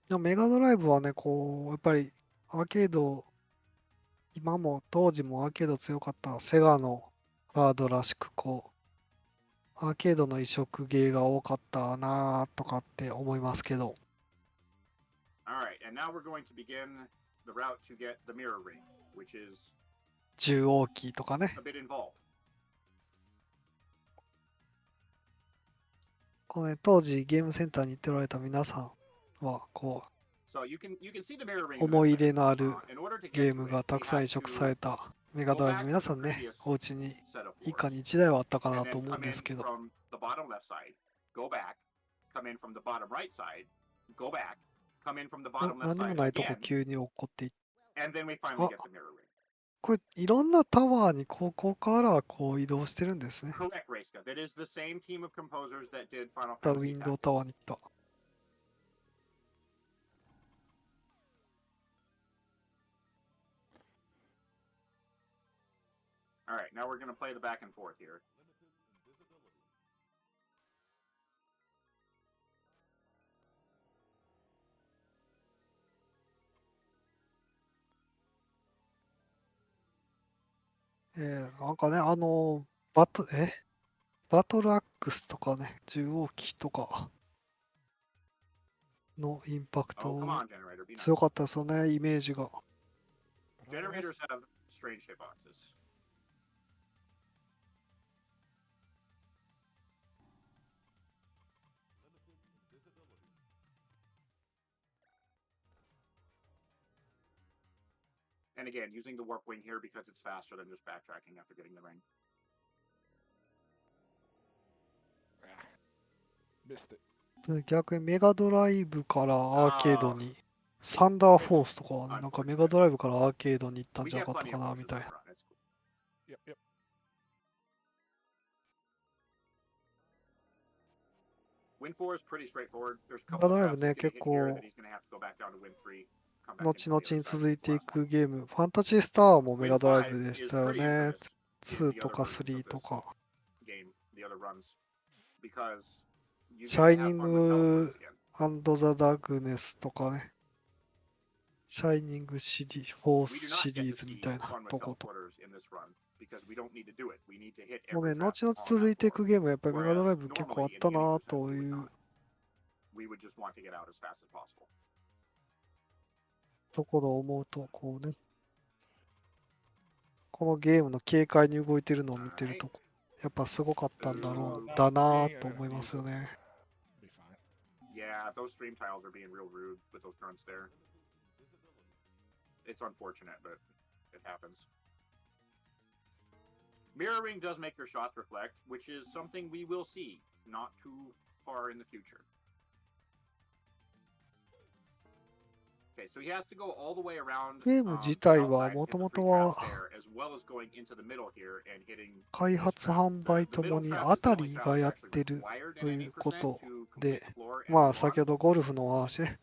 Speaker 1: でもメガドライブはね、こう、やっぱりアーケード、今も当時もアーケード強かったセガのガードらしく、こう、アーケードの移植ゲーが多かったなとかって思いますけど。
Speaker 3: Alright, and now we're going to begin the route to get the mirror ring, which is
Speaker 1: 重大きいとかね。
Speaker 3: a bit involved.
Speaker 1: これ、ね、当時ゲームセンターに行っておられた皆さんは、こ
Speaker 3: So you can see the mirror
Speaker 1: う、
Speaker 3: ring.
Speaker 1: 思い入れのある
Speaker 3: In order to
Speaker 1: ゲ
Speaker 3: get
Speaker 1: ーム
Speaker 3: to
Speaker 1: が
Speaker 3: it,
Speaker 1: た
Speaker 3: we
Speaker 1: くさん
Speaker 3: have
Speaker 1: 移植され
Speaker 3: to
Speaker 1: たメガドライブ、皆さんね、お家に
Speaker 3: set of
Speaker 1: 一家
Speaker 3: floors.
Speaker 1: に一台はあったか
Speaker 3: And
Speaker 1: なと
Speaker 3: then
Speaker 1: 思うん
Speaker 3: come
Speaker 1: で
Speaker 3: in
Speaker 1: すけど。
Speaker 3: from the bottom left side, go back, come in from the bottom right side, go back, come in from the
Speaker 1: あ
Speaker 3: bottom left
Speaker 1: 何にも
Speaker 3: side
Speaker 1: ないとこ
Speaker 3: again,
Speaker 1: 急に落っこっていって。
Speaker 3: and then we finally
Speaker 1: あ、
Speaker 3: get the mirror ring.
Speaker 1: これ、いろんなタワーにここからこう移動してるんですね。
Speaker 3: Correct, Rayska. That is the same team of composers that did Final
Speaker 1: ウ
Speaker 3: Fantasy
Speaker 1: ィンドウ
Speaker 3: Tactics.
Speaker 1: タワーに行った。
Speaker 3: All right, now we're going to play the back and forth here.
Speaker 1: なんかね、バトルアックスとかね、重王機とかのインパク
Speaker 3: Oh,
Speaker 1: ト
Speaker 3: come on, Generator. Be nice.
Speaker 1: 強かったですよね、イメージが。
Speaker 2: But otherwise,
Speaker 3: Generators have strange hitboxes. And again, using the warp wing here because it's faster than just backtracking after getting the ring.
Speaker 2: missed it.
Speaker 1: で逆にメガドライブからアーケードに、サンダーフォースとかはね、なんかメガドライブからアーケードに行ったん
Speaker 3: We
Speaker 1: じゃな
Speaker 3: get
Speaker 1: かった
Speaker 3: plenty
Speaker 1: か
Speaker 3: of
Speaker 1: な
Speaker 3: potions
Speaker 1: みたい
Speaker 3: this
Speaker 1: な。
Speaker 3: run. It's cool.
Speaker 2: Yep, yep.
Speaker 3: Win 4 is pretty straightforward. There's a
Speaker 1: メ
Speaker 3: couple
Speaker 1: ガ
Speaker 3: of
Speaker 1: ドライブ
Speaker 3: traps
Speaker 1: ね、
Speaker 3: getting
Speaker 1: 結
Speaker 3: hit here
Speaker 1: 構
Speaker 3: that he's going to have to go back down to Win 3. Come back
Speaker 1: 後
Speaker 3: into
Speaker 1: 々
Speaker 3: the other
Speaker 1: に
Speaker 3: side
Speaker 1: 続い
Speaker 3: for
Speaker 1: て
Speaker 3: the
Speaker 1: い
Speaker 3: last one.
Speaker 1: くゲーム、ファンタジースターもメ
Speaker 3: Win
Speaker 1: ガドライブ
Speaker 3: 5
Speaker 1: でし
Speaker 3: is
Speaker 1: たよ
Speaker 3: pretty
Speaker 1: ね。
Speaker 3: infamous in
Speaker 1: 2
Speaker 3: the
Speaker 1: と
Speaker 3: other
Speaker 1: か
Speaker 3: versions of
Speaker 1: 3
Speaker 3: this
Speaker 1: とか。
Speaker 3: game, the other runs, because you
Speaker 1: シ
Speaker 3: get
Speaker 1: ャイ
Speaker 3: to
Speaker 1: ニ
Speaker 3: have
Speaker 1: ン
Speaker 3: fun with teleports
Speaker 1: グ
Speaker 3: again.
Speaker 1: アンド・ザ・ダグネスとかね。シャイニングシリー、フォー
Speaker 3: We
Speaker 1: ス
Speaker 3: do not
Speaker 1: シ
Speaker 3: get
Speaker 1: リ
Speaker 3: to
Speaker 1: ーズみ
Speaker 3: see
Speaker 1: たいな
Speaker 3: fun with
Speaker 1: とこと。
Speaker 3: teleporters in this run because we don't need to do it. We need to hit
Speaker 1: もう
Speaker 3: every
Speaker 1: ね、
Speaker 3: trap
Speaker 1: 後々
Speaker 3: on
Speaker 1: 続
Speaker 3: that
Speaker 1: いてい
Speaker 3: floor.
Speaker 1: くゲームはやっぱりメガドライ
Speaker 3: Whereas
Speaker 1: ブ結構あ
Speaker 3: normally
Speaker 1: っ
Speaker 3: in
Speaker 1: た
Speaker 3: the
Speaker 1: な
Speaker 3: beginning
Speaker 1: と
Speaker 3: percent, we
Speaker 1: い
Speaker 3: would
Speaker 1: う
Speaker 3: not. We would just want to get out as fast as possible.
Speaker 1: ところを思うと、こうね、このゲームの軽快に動いてるのを見てる
Speaker 3: Alright.
Speaker 1: と、やっぱすごかったんだろう、
Speaker 3: Ooh.
Speaker 1: だな
Speaker 2: Dang,
Speaker 1: と
Speaker 2: I'm
Speaker 1: 思い
Speaker 2: gonna
Speaker 1: ま
Speaker 2: use
Speaker 1: すよ
Speaker 2: it.
Speaker 1: ね。
Speaker 2: Be fine.
Speaker 3: Yeah, those stream tiles are being real rude with those grunts there. It's unfortunate, but it happens. Mirroring does make your shots reflect, which is something we will see not too far in the future. Okay, so he has to go all the way around
Speaker 1: ゲーム自体は
Speaker 3: outside,
Speaker 1: も
Speaker 3: hit
Speaker 1: と
Speaker 3: the
Speaker 1: も
Speaker 3: three
Speaker 1: と
Speaker 3: traps
Speaker 1: は
Speaker 3: there, as well as going into the middle here and hitting
Speaker 1: 開
Speaker 3: this
Speaker 1: 発
Speaker 3: trap.
Speaker 1: 販売
Speaker 3: The
Speaker 1: とも
Speaker 3: middle
Speaker 1: に
Speaker 3: trap
Speaker 1: あ
Speaker 3: is the
Speaker 1: た
Speaker 3: only
Speaker 1: り
Speaker 3: tile
Speaker 1: が
Speaker 3: that's
Speaker 1: やっ
Speaker 3: actually
Speaker 1: てる
Speaker 3: required
Speaker 1: と
Speaker 3: at
Speaker 1: い
Speaker 3: any
Speaker 1: うこ
Speaker 3: percent
Speaker 1: と
Speaker 3: to complete
Speaker 1: で、
Speaker 3: the floor and
Speaker 1: まあ
Speaker 3: move
Speaker 1: 先
Speaker 3: on.
Speaker 1: ほどゴルフのお話ね、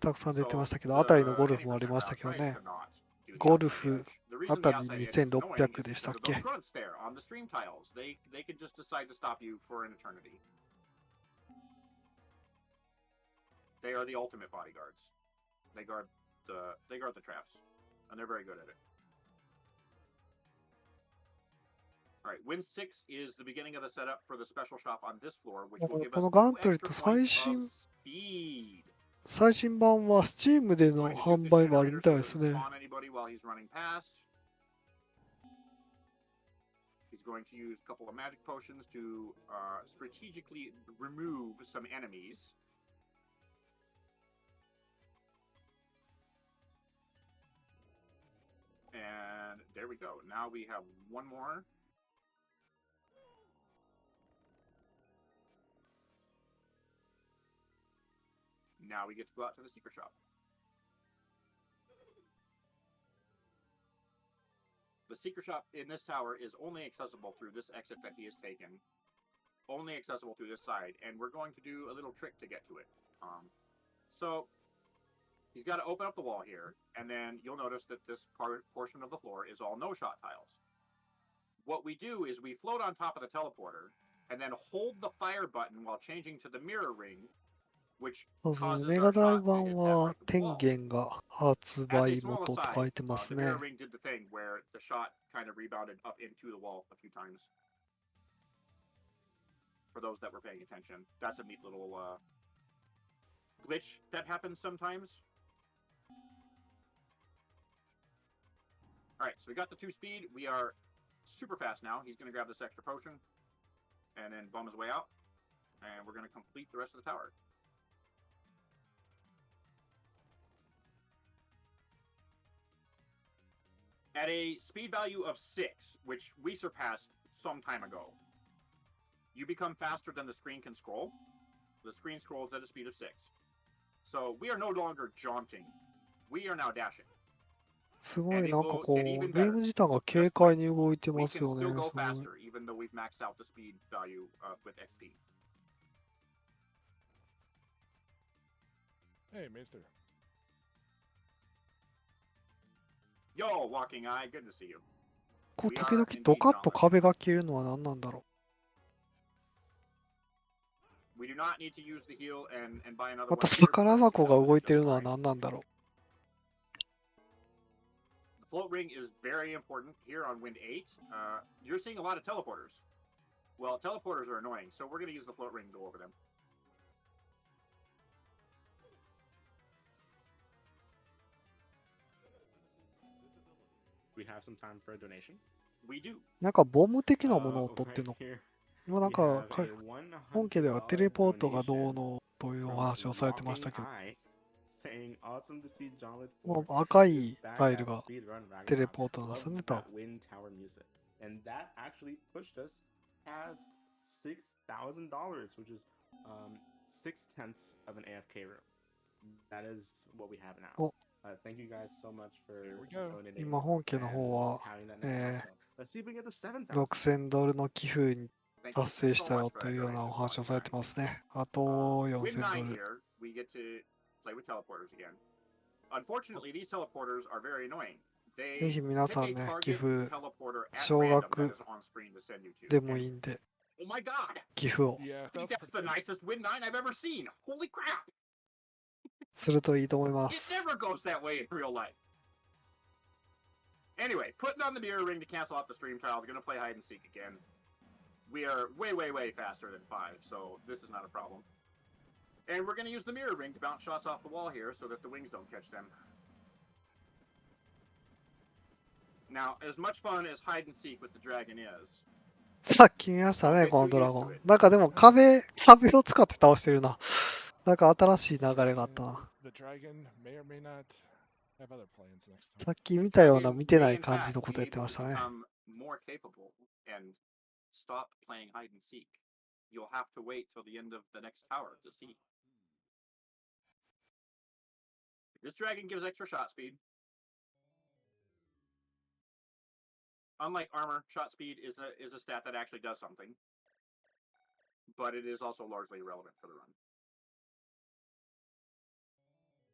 Speaker 1: たくさん出てま
Speaker 3: So
Speaker 1: したけど、あたりの
Speaker 3: the
Speaker 1: ゴルフ
Speaker 3: any
Speaker 1: もあり
Speaker 3: percent
Speaker 1: ました
Speaker 3: route
Speaker 1: けど
Speaker 3: tries
Speaker 1: ね、
Speaker 3: to not do the
Speaker 1: ゴル
Speaker 3: outside
Speaker 1: フ
Speaker 3: edge. The
Speaker 1: あ
Speaker 3: reason
Speaker 1: た
Speaker 3: the
Speaker 1: り
Speaker 3: outside edge is annoying
Speaker 1: 2600 で
Speaker 3: is
Speaker 1: したっ
Speaker 3: because of those
Speaker 1: け？
Speaker 3: grunts there on the stream tiles. They can just decide to stop you for an eternity. They are the ultimate bodyguards. They guard the traps, and they're very good at it. All right, win 6 is the beginning of the setup for the special shop on this floor, which will give
Speaker 1: こ
Speaker 3: us
Speaker 1: のガ
Speaker 3: 2
Speaker 1: ントレット
Speaker 3: extra points
Speaker 1: 最
Speaker 3: of
Speaker 1: 新
Speaker 3: speed.
Speaker 1: 最新版は Steam での
Speaker 3: Going to shoot
Speaker 1: 販
Speaker 3: this
Speaker 1: 売もある
Speaker 3: generator
Speaker 1: み
Speaker 3: so
Speaker 1: たい
Speaker 3: he
Speaker 1: です
Speaker 3: doesn't
Speaker 1: ね。
Speaker 3: spawn anybody while he's running past. He's going to use a couple of magic potions to strategically remove some enemies. And there we go. Now we have one more. Now we get to go out to the secret shop. The secret shop in this tower is only accessible through this exit that he has taken. Only accessible through this side, and we're going to do a little trick to get to it. So he's got to open up the wall here, and then you'll notice that this portion of the floor is all no-shot tiles. what we do is we float on top of the teleporter and then hold the fire button while changing to the mirror ring, which
Speaker 1: そうですね。
Speaker 3: causes
Speaker 1: メ
Speaker 3: our
Speaker 1: ガドライ
Speaker 3: shot
Speaker 1: ブ
Speaker 3: to
Speaker 1: 版
Speaker 3: hit that
Speaker 1: は
Speaker 3: right
Speaker 1: 天
Speaker 3: wall.
Speaker 1: 元が発
Speaker 3: As a
Speaker 1: 売
Speaker 3: small
Speaker 1: 元と
Speaker 3: aside,
Speaker 1: 書いてますね。
Speaker 3: the mirror ring did the thing where the shot kind of rebounded up into the wall a few times. For those that were paying attention, that's a neat little glitch that happens sometimes. All right, so we got the 2-speed. We are super fast now. He's going to grab this extra potion and then bum his way out. And we're going to complete the rest of the tower. At a speed value of 6, which we surpassed some time ago, you become faster than the screen can scroll. The screen scrolls at a speed of 6. So we are no longer jaunting. We are now dashing.
Speaker 1: すごいなんかこう、ゲーム自体が軽快に動いて
Speaker 3: We
Speaker 1: ます
Speaker 3: can
Speaker 1: よ
Speaker 3: still
Speaker 1: ね。
Speaker 3: go
Speaker 1: すごい。
Speaker 3: faster, even though we've maxed out the speed value with XP.
Speaker 2: Hey, Maester.
Speaker 3: Yo, Walking Eye, good to see you.
Speaker 1: こう時々ドカッと壁が消えるのは何なんだろ
Speaker 3: We do not need to use the heal and buy another
Speaker 1: う。あと
Speaker 3: one here
Speaker 1: 宝
Speaker 3: because
Speaker 1: 箱が
Speaker 3: it's
Speaker 1: 動いて
Speaker 3: just
Speaker 1: るのは
Speaker 3: fine.
Speaker 1: 何なんだろ
Speaker 3: The float ring is very important here on Wind 8. You're seeing a lot of teleporters. Well, teleporters are annoying, so we're going to use the float ring to go over them.
Speaker 4: We have some time for a donation.
Speaker 3: We do.
Speaker 1: う。なんかボム的なものを取ってる
Speaker 4: Right
Speaker 1: の。
Speaker 4: here,
Speaker 1: 今なん
Speaker 4: we
Speaker 1: か
Speaker 4: have
Speaker 1: か
Speaker 4: a
Speaker 1: 本家ではテレ
Speaker 4: $100
Speaker 1: ポートがどう
Speaker 4: donation
Speaker 1: のというお
Speaker 4: from
Speaker 1: 話をされてましたけ
Speaker 4: Walking
Speaker 1: ど、
Speaker 4: Eye saying, "Awesome to see John
Speaker 1: も
Speaker 4: Little
Speaker 1: う赤
Speaker 4: is
Speaker 1: い
Speaker 4: back
Speaker 1: タイル
Speaker 4: at
Speaker 1: が
Speaker 4: Speedrun
Speaker 1: テレ
Speaker 4: Ragnarok.
Speaker 1: ポートなんですよ
Speaker 4: Love
Speaker 1: ね、多
Speaker 4: that
Speaker 1: 分。
Speaker 4: wind tower music." And that actually pushed us past $6,000, which is 6/10 of an AFK room. That is what we have now.
Speaker 1: お、
Speaker 4: Thank you guys so much for
Speaker 2: Here we go.
Speaker 4: donating
Speaker 1: 今本家の
Speaker 4: and
Speaker 1: 方は、
Speaker 4: having that now. So let's see if we get the 7,000.
Speaker 1: 6000ドルの寄付に
Speaker 3: Thank you
Speaker 1: 達成し
Speaker 3: so
Speaker 1: た
Speaker 3: much
Speaker 1: よ
Speaker 3: for
Speaker 1: と
Speaker 3: that
Speaker 1: いうような
Speaker 3: donation,
Speaker 1: お話を
Speaker 3: Walking
Speaker 1: されて
Speaker 3: Eye.
Speaker 1: ますね。あと
Speaker 3: Win
Speaker 1: 4000
Speaker 3: 9
Speaker 1: ドル。
Speaker 3: here, we get to play with teleporters again. Unfortunately, these teleporters are very annoying.
Speaker 1: ぜ
Speaker 3: They
Speaker 1: ひ皆
Speaker 3: pick
Speaker 1: さ
Speaker 3: a
Speaker 1: んね、寄
Speaker 3: target
Speaker 1: 付
Speaker 3: teleporter at
Speaker 1: 少
Speaker 3: random that
Speaker 1: 額
Speaker 3: is on screen to send you to.
Speaker 1: でも
Speaker 3: And
Speaker 1: いいんで、
Speaker 3: oh my god!
Speaker 1: 寄付を
Speaker 2: Yeah,
Speaker 3: I think
Speaker 2: that's
Speaker 3: that's the
Speaker 2: pretty.
Speaker 3: nicest Win 9 I've ever seen. Holy crap!
Speaker 1: するといいと思いま
Speaker 3: It
Speaker 1: す。
Speaker 3: never goes that way in real life. Anyway, putting on the mirror ring to cancel out the stream trials. Gonna play hide and seek again. We are way, way, way faster than 5, so this is not a problem. And we're gonna use the mirror ring to bounce shots off the wall here so that the wings don't catch them. Now, as much fun as hide and seek with the dragon is,
Speaker 1: さっき見ましたね、このドラゴン。なんかでも壁を使って倒してるな。なんか新しい流れがあったな。
Speaker 2: The dragon may or may not have other plans next time.
Speaker 1: さっき見たような
Speaker 3: dragon
Speaker 1: 見てな
Speaker 3: may
Speaker 1: い
Speaker 3: in
Speaker 1: 感じ
Speaker 3: fact
Speaker 1: のこと
Speaker 3: be
Speaker 1: やってま
Speaker 3: able
Speaker 1: し
Speaker 3: to
Speaker 1: たね。
Speaker 3: become more capable and stop playing hide and seek. You'll have to wait till the end of the next tower to see. This dragon gives extra shot speed. Unlike armor, shot speed is a stat that actually does something, but it is also largely irrelevant for the run.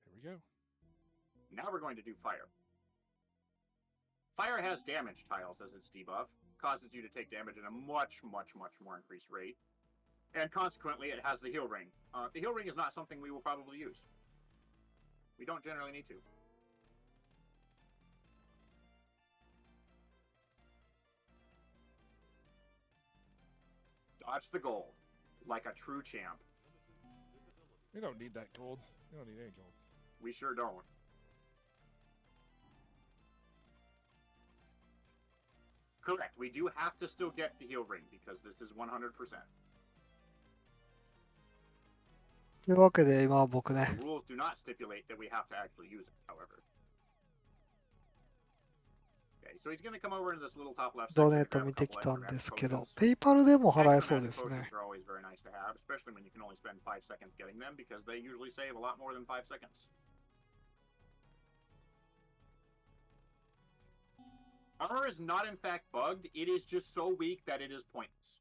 Speaker 2: Here we go.
Speaker 3: Now we're going to do fire. Fire has damage tiles as its debuff, causes you to take damage at a much, much, much more increased rate, and consequently it has the heal ring. The heal ring is not something we will probably use. We don't generally need to. Dodge the goal, like a true champ.
Speaker 2: We don't need that gold. We don't need any gold.
Speaker 3: We sure don't. Correct. We do have to still get the heal ring because this is 100%.
Speaker 1: というわけで今は僕ね、
Speaker 3: The rules do not stipulate that we have to actually use it, however. Okay, so he's going to come over into this little top left
Speaker 1: ド
Speaker 3: section
Speaker 1: ネ
Speaker 3: to
Speaker 1: ート
Speaker 3: grab a
Speaker 1: 見て
Speaker 3: couple
Speaker 1: きた
Speaker 3: extra
Speaker 1: ん
Speaker 3: magic
Speaker 1: ですけど、
Speaker 3: potions.
Speaker 1: ペイパルでも払え
Speaker 3: Extra
Speaker 1: そう
Speaker 3: magic
Speaker 1: ですね。
Speaker 3: potions are always very nice to have, especially when you can only spend 5 seconds getting them because they usually save a lot more than 5 seconds. Armor is not in fact bugged, it is just so weak that it is pointless.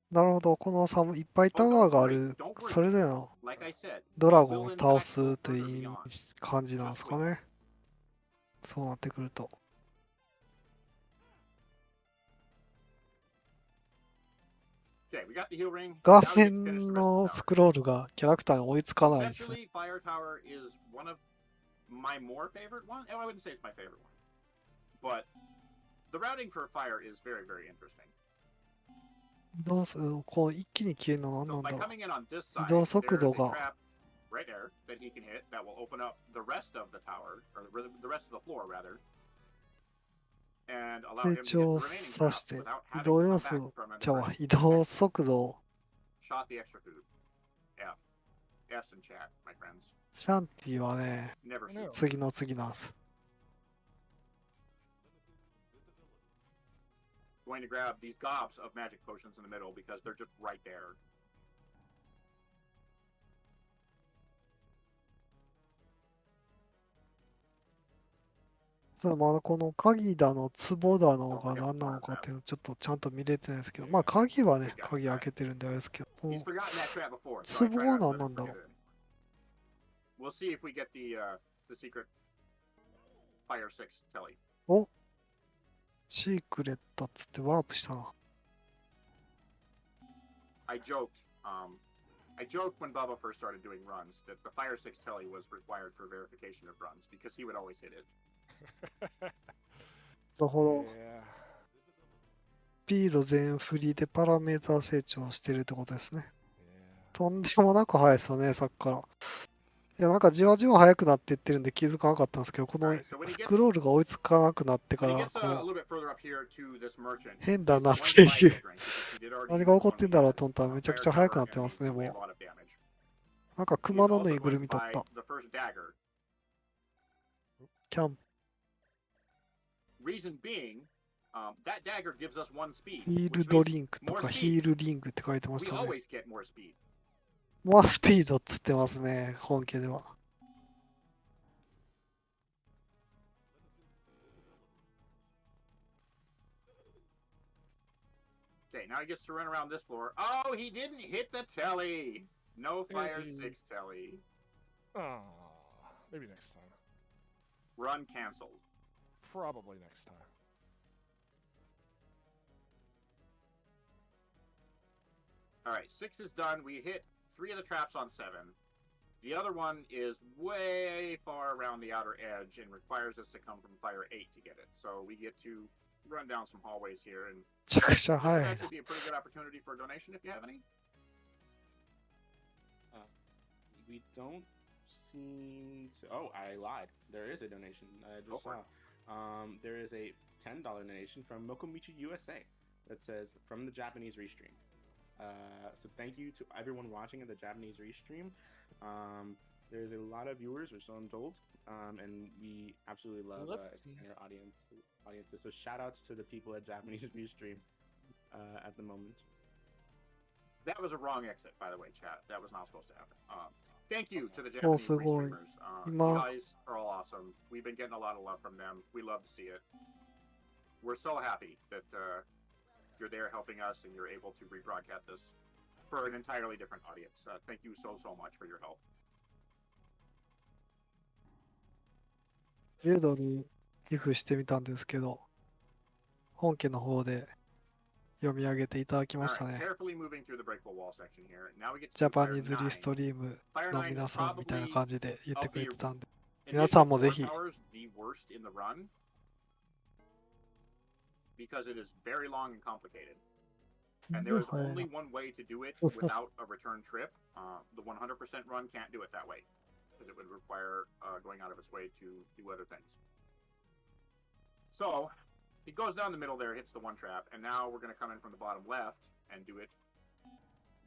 Speaker 1: なるほど、このいっぱいタワーがある、それぞれの
Speaker 3: Like I said,
Speaker 1: ドラ
Speaker 3: it
Speaker 1: ゴン
Speaker 3: will
Speaker 1: を
Speaker 3: in
Speaker 1: 倒
Speaker 3: fact
Speaker 1: す
Speaker 3: go
Speaker 1: とい
Speaker 3: further
Speaker 1: う
Speaker 3: beyond.
Speaker 1: 感じなんですかね。そうなってくると。
Speaker 3: Okay, we got the heal ring.
Speaker 1: 画
Speaker 3: Now we get to finish
Speaker 1: 面
Speaker 3: the rest of
Speaker 1: の
Speaker 3: the
Speaker 1: ス
Speaker 3: tower.
Speaker 1: クロールがキャラクターに追いつかないですね。
Speaker 3: Conceptually, Fire Tower is one of my more favorite one. Oh, I wouldn't say it's my favorite one, but the routing for Fire is very, very interesting.
Speaker 1: どうするこう一気に消えるの
Speaker 3: So
Speaker 1: 何なん
Speaker 3: by
Speaker 1: だろ
Speaker 3: coming in on this
Speaker 1: う。移
Speaker 3: side,
Speaker 1: 動
Speaker 3: there's
Speaker 1: 速
Speaker 3: a
Speaker 1: 度が
Speaker 3: trap right there that he can hit that will open up the rest of the tower, or the rest of the floor rather, and allow
Speaker 1: 成
Speaker 3: him to hit the
Speaker 1: 長
Speaker 3: remaining
Speaker 1: さ
Speaker 3: traps
Speaker 1: せて
Speaker 3: without
Speaker 1: 移
Speaker 3: having
Speaker 1: 動
Speaker 3: to
Speaker 1: 要
Speaker 3: come
Speaker 1: 素
Speaker 3: back from a
Speaker 1: じゃあ
Speaker 3: different
Speaker 1: 移動速度を
Speaker 3: shot the extra food. F. S in chat, my friends.
Speaker 1: シャンティはね
Speaker 3: Never
Speaker 2: I know.
Speaker 3: shoot.
Speaker 1: 次の次なんです。
Speaker 3: Going to grab these gobs of magic potions in the middle because they're just right there.
Speaker 1: ただまだこの鍵だの壺だのが何なのかっていうのちょっとちゃんと見れてないですけど、まあ鍵はね、鍵開けてるんであれですけど、こ
Speaker 3: He's
Speaker 1: の
Speaker 3: forgotten that trap before, so I
Speaker 1: 壺
Speaker 3: try
Speaker 1: は
Speaker 3: not to
Speaker 1: 何
Speaker 3: let
Speaker 1: な
Speaker 3: him
Speaker 1: んだろ
Speaker 3: forget
Speaker 1: う。
Speaker 3: it. We'll see if we get the secret Fire 6 telly.
Speaker 1: おシークレットっつってワープしたな。
Speaker 3: I joked when Bubba first started doing runs that the Fire 6 telly was required for verification of runs because he would always hit it.
Speaker 1: なるほど。
Speaker 2: Yeah.
Speaker 1: スピード全振りでパラメータ成長してるってことですね。
Speaker 2: Yeah.
Speaker 1: とんでもなく速いですよね、さっきから。いや、なんかじわじわ速くなっていってるんで気づかなかったんですけど、この
Speaker 3: Alright, so when he
Speaker 1: ス
Speaker 3: gets
Speaker 1: クロールが追いつかなくなってか
Speaker 3: when he
Speaker 1: ら、
Speaker 3: gets
Speaker 1: こ
Speaker 3: a
Speaker 1: う
Speaker 3: little bit further up here to this merchant,
Speaker 1: 変だ
Speaker 3: he's
Speaker 1: なっ
Speaker 3: going
Speaker 1: て
Speaker 3: to buy
Speaker 1: い
Speaker 3: his
Speaker 1: う。
Speaker 3: drink because he did already
Speaker 1: 何
Speaker 3: use
Speaker 1: が起
Speaker 3: one
Speaker 1: こってん
Speaker 3: when
Speaker 1: だ
Speaker 3: he
Speaker 1: ろう
Speaker 3: had
Speaker 1: と思ったら
Speaker 3: a
Speaker 1: めちゃく
Speaker 3: fire
Speaker 1: ちゃ速く
Speaker 3: tower
Speaker 1: なって
Speaker 3: and
Speaker 1: ますね、
Speaker 3: he
Speaker 1: も
Speaker 3: took a
Speaker 1: う。
Speaker 3: lot of damage.
Speaker 1: なんか
Speaker 3: He
Speaker 1: 熊
Speaker 3: is
Speaker 1: のぬ
Speaker 3: also
Speaker 1: いぐる
Speaker 3: going
Speaker 1: み
Speaker 3: to
Speaker 1: 取っ
Speaker 3: buy
Speaker 1: た。
Speaker 3: the first dagger.
Speaker 1: キャン
Speaker 3: Reason being, that dagger gives us one speed,
Speaker 1: フィール
Speaker 3: which
Speaker 1: ド
Speaker 3: means
Speaker 1: リンクと
Speaker 3: more
Speaker 1: か
Speaker 3: speed.
Speaker 1: ヒールリングって書いてま
Speaker 3: We
Speaker 1: すよね。
Speaker 3: always get more speed.
Speaker 1: モアスピードっつってますね、本家では。
Speaker 3: Okay, now he gets to run around this floor. Oh, he didn't hit the telly. No Fire
Speaker 2: Hey.
Speaker 3: 6 telly.
Speaker 2: Oh, maybe next time.
Speaker 3: Run canceled.
Speaker 2: Probably next time.
Speaker 3: All right, 6 is done. We hit 3 of the traps on 7. The other one is way far around the outer edge and requires us to come from Fire 8 to get it. So we get to run down some hallways here, and
Speaker 1: めちゃくちゃ
Speaker 3: this would
Speaker 1: 速いな。
Speaker 3: actually be a pretty good opportunity for a donation if you have any.
Speaker 4: We don't seem to. Oh, I lied. There is a donation. I
Speaker 3: Go
Speaker 4: just
Speaker 3: for
Speaker 4: saw. There is a $10 donation from Mokomichi USA that says from the Japanese restream. So thank you to everyone watching at the Japanese restream. There's a lot of viewers, or so I'm told, and we absolutely love expanding our audiences. So shout outs to the people at Japanese restream at the moment.
Speaker 3: That was a wrong exit, by the way, chat. That was not supposed to happen. Thank you to the Japanese
Speaker 1: so good.
Speaker 3: restreamers. You
Speaker 1: Ima-
Speaker 3: guys are all awesome. We've been getting a lot of love from them. We love to see it. We're so happy that you're there helping us and you're able to rebroadcast this for an entirely different audience. Thank you so much for your help.
Speaker 1: 10ドに寄付してみたんですけど、本家の方で読み上げていただき
Speaker 3: All
Speaker 1: ました
Speaker 3: right,
Speaker 1: ね。
Speaker 3: carefully moving through the breakable wall section here. Now we get
Speaker 1: ジ
Speaker 3: to
Speaker 1: ャパ
Speaker 3: Fire
Speaker 1: ニーズリスト
Speaker 3: 9.
Speaker 1: リーム
Speaker 3: Fire
Speaker 1: の
Speaker 3: 9
Speaker 1: 皆
Speaker 3: is
Speaker 1: さんみたいな
Speaker 3: probably
Speaker 1: 感じで言ってくれてたんで、 皆
Speaker 3: initial
Speaker 1: さんもぜ
Speaker 3: 4
Speaker 1: ひ
Speaker 3: towers the worst in the run because it is very long and complicated. And there is only one way to do it without a return trip. The 100% run can't do it that way because it would require going out of its way to do other things. So he goes down the middle there, hits the one trap, and now we're going to come in from the bottom left and do it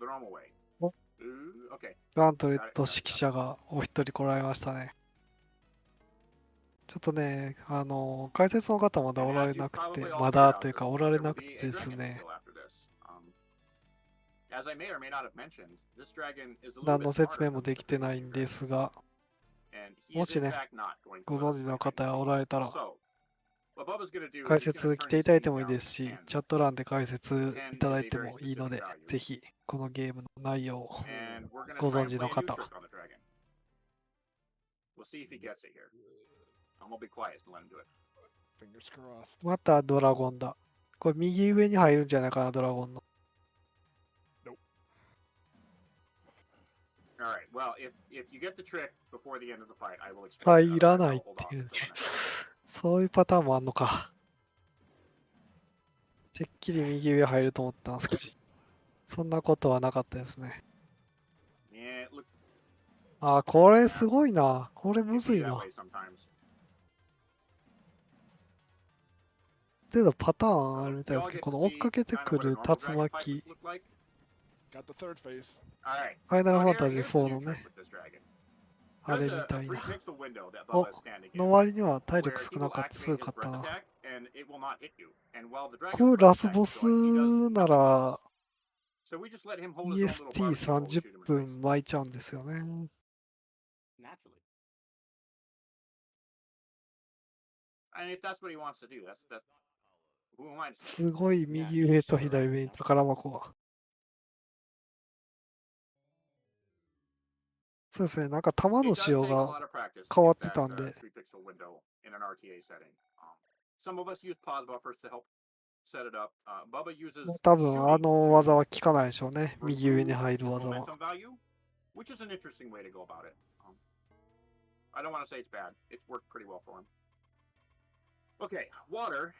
Speaker 3: the normal way.
Speaker 1: Oh.
Speaker 3: Ooh, okay.
Speaker 1: ガントレット指揮者がお一人来られましたね。ちょっとね、解説の方まだおられなくて、まだというかおられなくてですね、
Speaker 3: As I may or may not have mentioned, this dragon is a little
Speaker 1: 何
Speaker 3: bit
Speaker 1: の説
Speaker 3: smarter
Speaker 1: 明
Speaker 3: than
Speaker 1: も
Speaker 3: the
Speaker 1: できてない
Speaker 3: previous
Speaker 1: んです
Speaker 3: dragon,
Speaker 1: が、
Speaker 3: and he
Speaker 1: も
Speaker 3: is
Speaker 1: し
Speaker 3: in
Speaker 1: ね、
Speaker 3: fact not going to
Speaker 1: ご
Speaker 3: let
Speaker 1: 存
Speaker 3: us
Speaker 1: 知
Speaker 3: play
Speaker 1: の方
Speaker 3: hide
Speaker 1: が
Speaker 3: and
Speaker 1: お
Speaker 3: seek.
Speaker 1: られたら、
Speaker 3: So, what Bubba's going to do
Speaker 1: 解
Speaker 3: is he's
Speaker 1: 説
Speaker 3: going to
Speaker 1: 来
Speaker 3: turn
Speaker 1: てい
Speaker 3: his
Speaker 1: ただいて
Speaker 3: speed
Speaker 1: もいい
Speaker 3: down
Speaker 1: で
Speaker 3: to
Speaker 1: すし、
Speaker 3: 10.
Speaker 1: チャット欄で解説
Speaker 3: 10
Speaker 1: いただ
Speaker 3: is
Speaker 1: い
Speaker 3: a
Speaker 1: て
Speaker 3: very
Speaker 1: もいいの
Speaker 3: specific
Speaker 1: で、
Speaker 3: value.
Speaker 1: ぜひこのゲームの内容を
Speaker 3: And we're going to
Speaker 1: ご
Speaker 3: try
Speaker 1: 存
Speaker 3: and
Speaker 1: 知
Speaker 3: play
Speaker 1: の
Speaker 3: a new
Speaker 1: 方
Speaker 3: trick on the dragon. We'll see if he gets it here. I'm gonna be quiet and let him do it.
Speaker 2: Fingers crossed.
Speaker 1: またドラゴンだ。これ右上に入るんじゃないかな、ドラゴンの。
Speaker 3: All right. Well, if you get the trick before the end of the fight, I will explain.
Speaker 1: 入らないっ
Speaker 3: Otherwise, I'll hold
Speaker 1: て
Speaker 3: off
Speaker 1: いう
Speaker 3: until the next.
Speaker 1: そういうパターンもあんのか。てっきり右上入ると思ったんですけど、そんなことはなかったですね。
Speaker 3: Yeah, look,
Speaker 1: あ、これすごいな。これむ
Speaker 3: it
Speaker 1: ず
Speaker 3: be
Speaker 1: い
Speaker 3: that
Speaker 1: な。
Speaker 3: way sometimes.
Speaker 1: けどパターン
Speaker 3: So
Speaker 1: あるみたい
Speaker 3: you
Speaker 1: です
Speaker 3: all
Speaker 1: け
Speaker 3: get
Speaker 1: ど、こ
Speaker 3: to
Speaker 1: の追っ
Speaker 3: see
Speaker 1: かけて
Speaker 3: kind
Speaker 1: く
Speaker 3: of what a
Speaker 1: る
Speaker 3: normal
Speaker 1: 竜
Speaker 3: dragon fight
Speaker 1: 巻、
Speaker 3: would look like.
Speaker 2: Got the third phase.
Speaker 3: All right.
Speaker 1: ファイナル
Speaker 3: So
Speaker 1: ファン
Speaker 3: here,
Speaker 1: タジー
Speaker 3: here's the
Speaker 1: 4
Speaker 3: new
Speaker 1: の
Speaker 3: trick
Speaker 1: ね、
Speaker 3: with this dragon.
Speaker 1: あ
Speaker 3: There's
Speaker 1: れ
Speaker 3: a
Speaker 1: みたい
Speaker 3: 3
Speaker 1: な。
Speaker 3: pixel window that
Speaker 1: お
Speaker 3: Bubba is standing
Speaker 1: の
Speaker 3: in,
Speaker 1: 割には体
Speaker 3: where
Speaker 1: 力
Speaker 3: he
Speaker 1: 少な
Speaker 3: will
Speaker 1: かった、
Speaker 3: activate
Speaker 1: 強
Speaker 3: his
Speaker 1: かった
Speaker 3: breath
Speaker 1: な。
Speaker 3: attack, and it will not hit you. And while the
Speaker 1: こ
Speaker 3: dragon's
Speaker 1: れ
Speaker 3: breath
Speaker 1: ラス
Speaker 3: attack
Speaker 1: ボ
Speaker 3: is
Speaker 1: ス
Speaker 3: going, he does
Speaker 1: な
Speaker 3: nothing
Speaker 1: ら
Speaker 3: else. So we just let him hold his own little barbecue while we
Speaker 1: EST30
Speaker 3: shoot him in the face.
Speaker 1: 分巻いちゃうんですよね。
Speaker 4: Naturally.
Speaker 3: And if that's what he wants to do, that's who am I to say?
Speaker 1: すごい
Speaker 4: Yeah,
Speaker 1: 右
Speaker 4: each
Speaker 1: 上
Speaker 4: to
Speaker 1: と
Speaker 4: their
Speaker 1: 左
Speaker 4: own,
Speaker 1: 上
Speaker 4: you
Speaker 1: に
Speaker 4: know?
Speaker 1: 宝箱が。そうですね、なんか弾の
Speaker 3: It
Speaker 1: 仕
Speaker 3: does
Speaker 1: 様
Speaker 3: take a
Speaker 1: が
Speaker 3: lot of practice to
Speaker 1: 変わっ
Speaker 3: get
Speaker 1: て
Speaker 3: that
Speaker 1: たんで、
Speaker 3: 3 pixel window in an RTA setting. Some of us use pause buffers to help set it up. Bubba uses
Speaker 1: 多分あ
Speaker 3: shooting
Speaker 1: の技
Speaker 3: to
Speaker 1: は効かないでしょうね。右上に
Speaker 3: remove
Speaker 1: 入る
Speaker 3: his
Speaker 1: 技は。
Speaker 3: momentum value, which is an interesting way to go about it. I don't want to say it's bad. It's worked pretty well for him. Okay, water.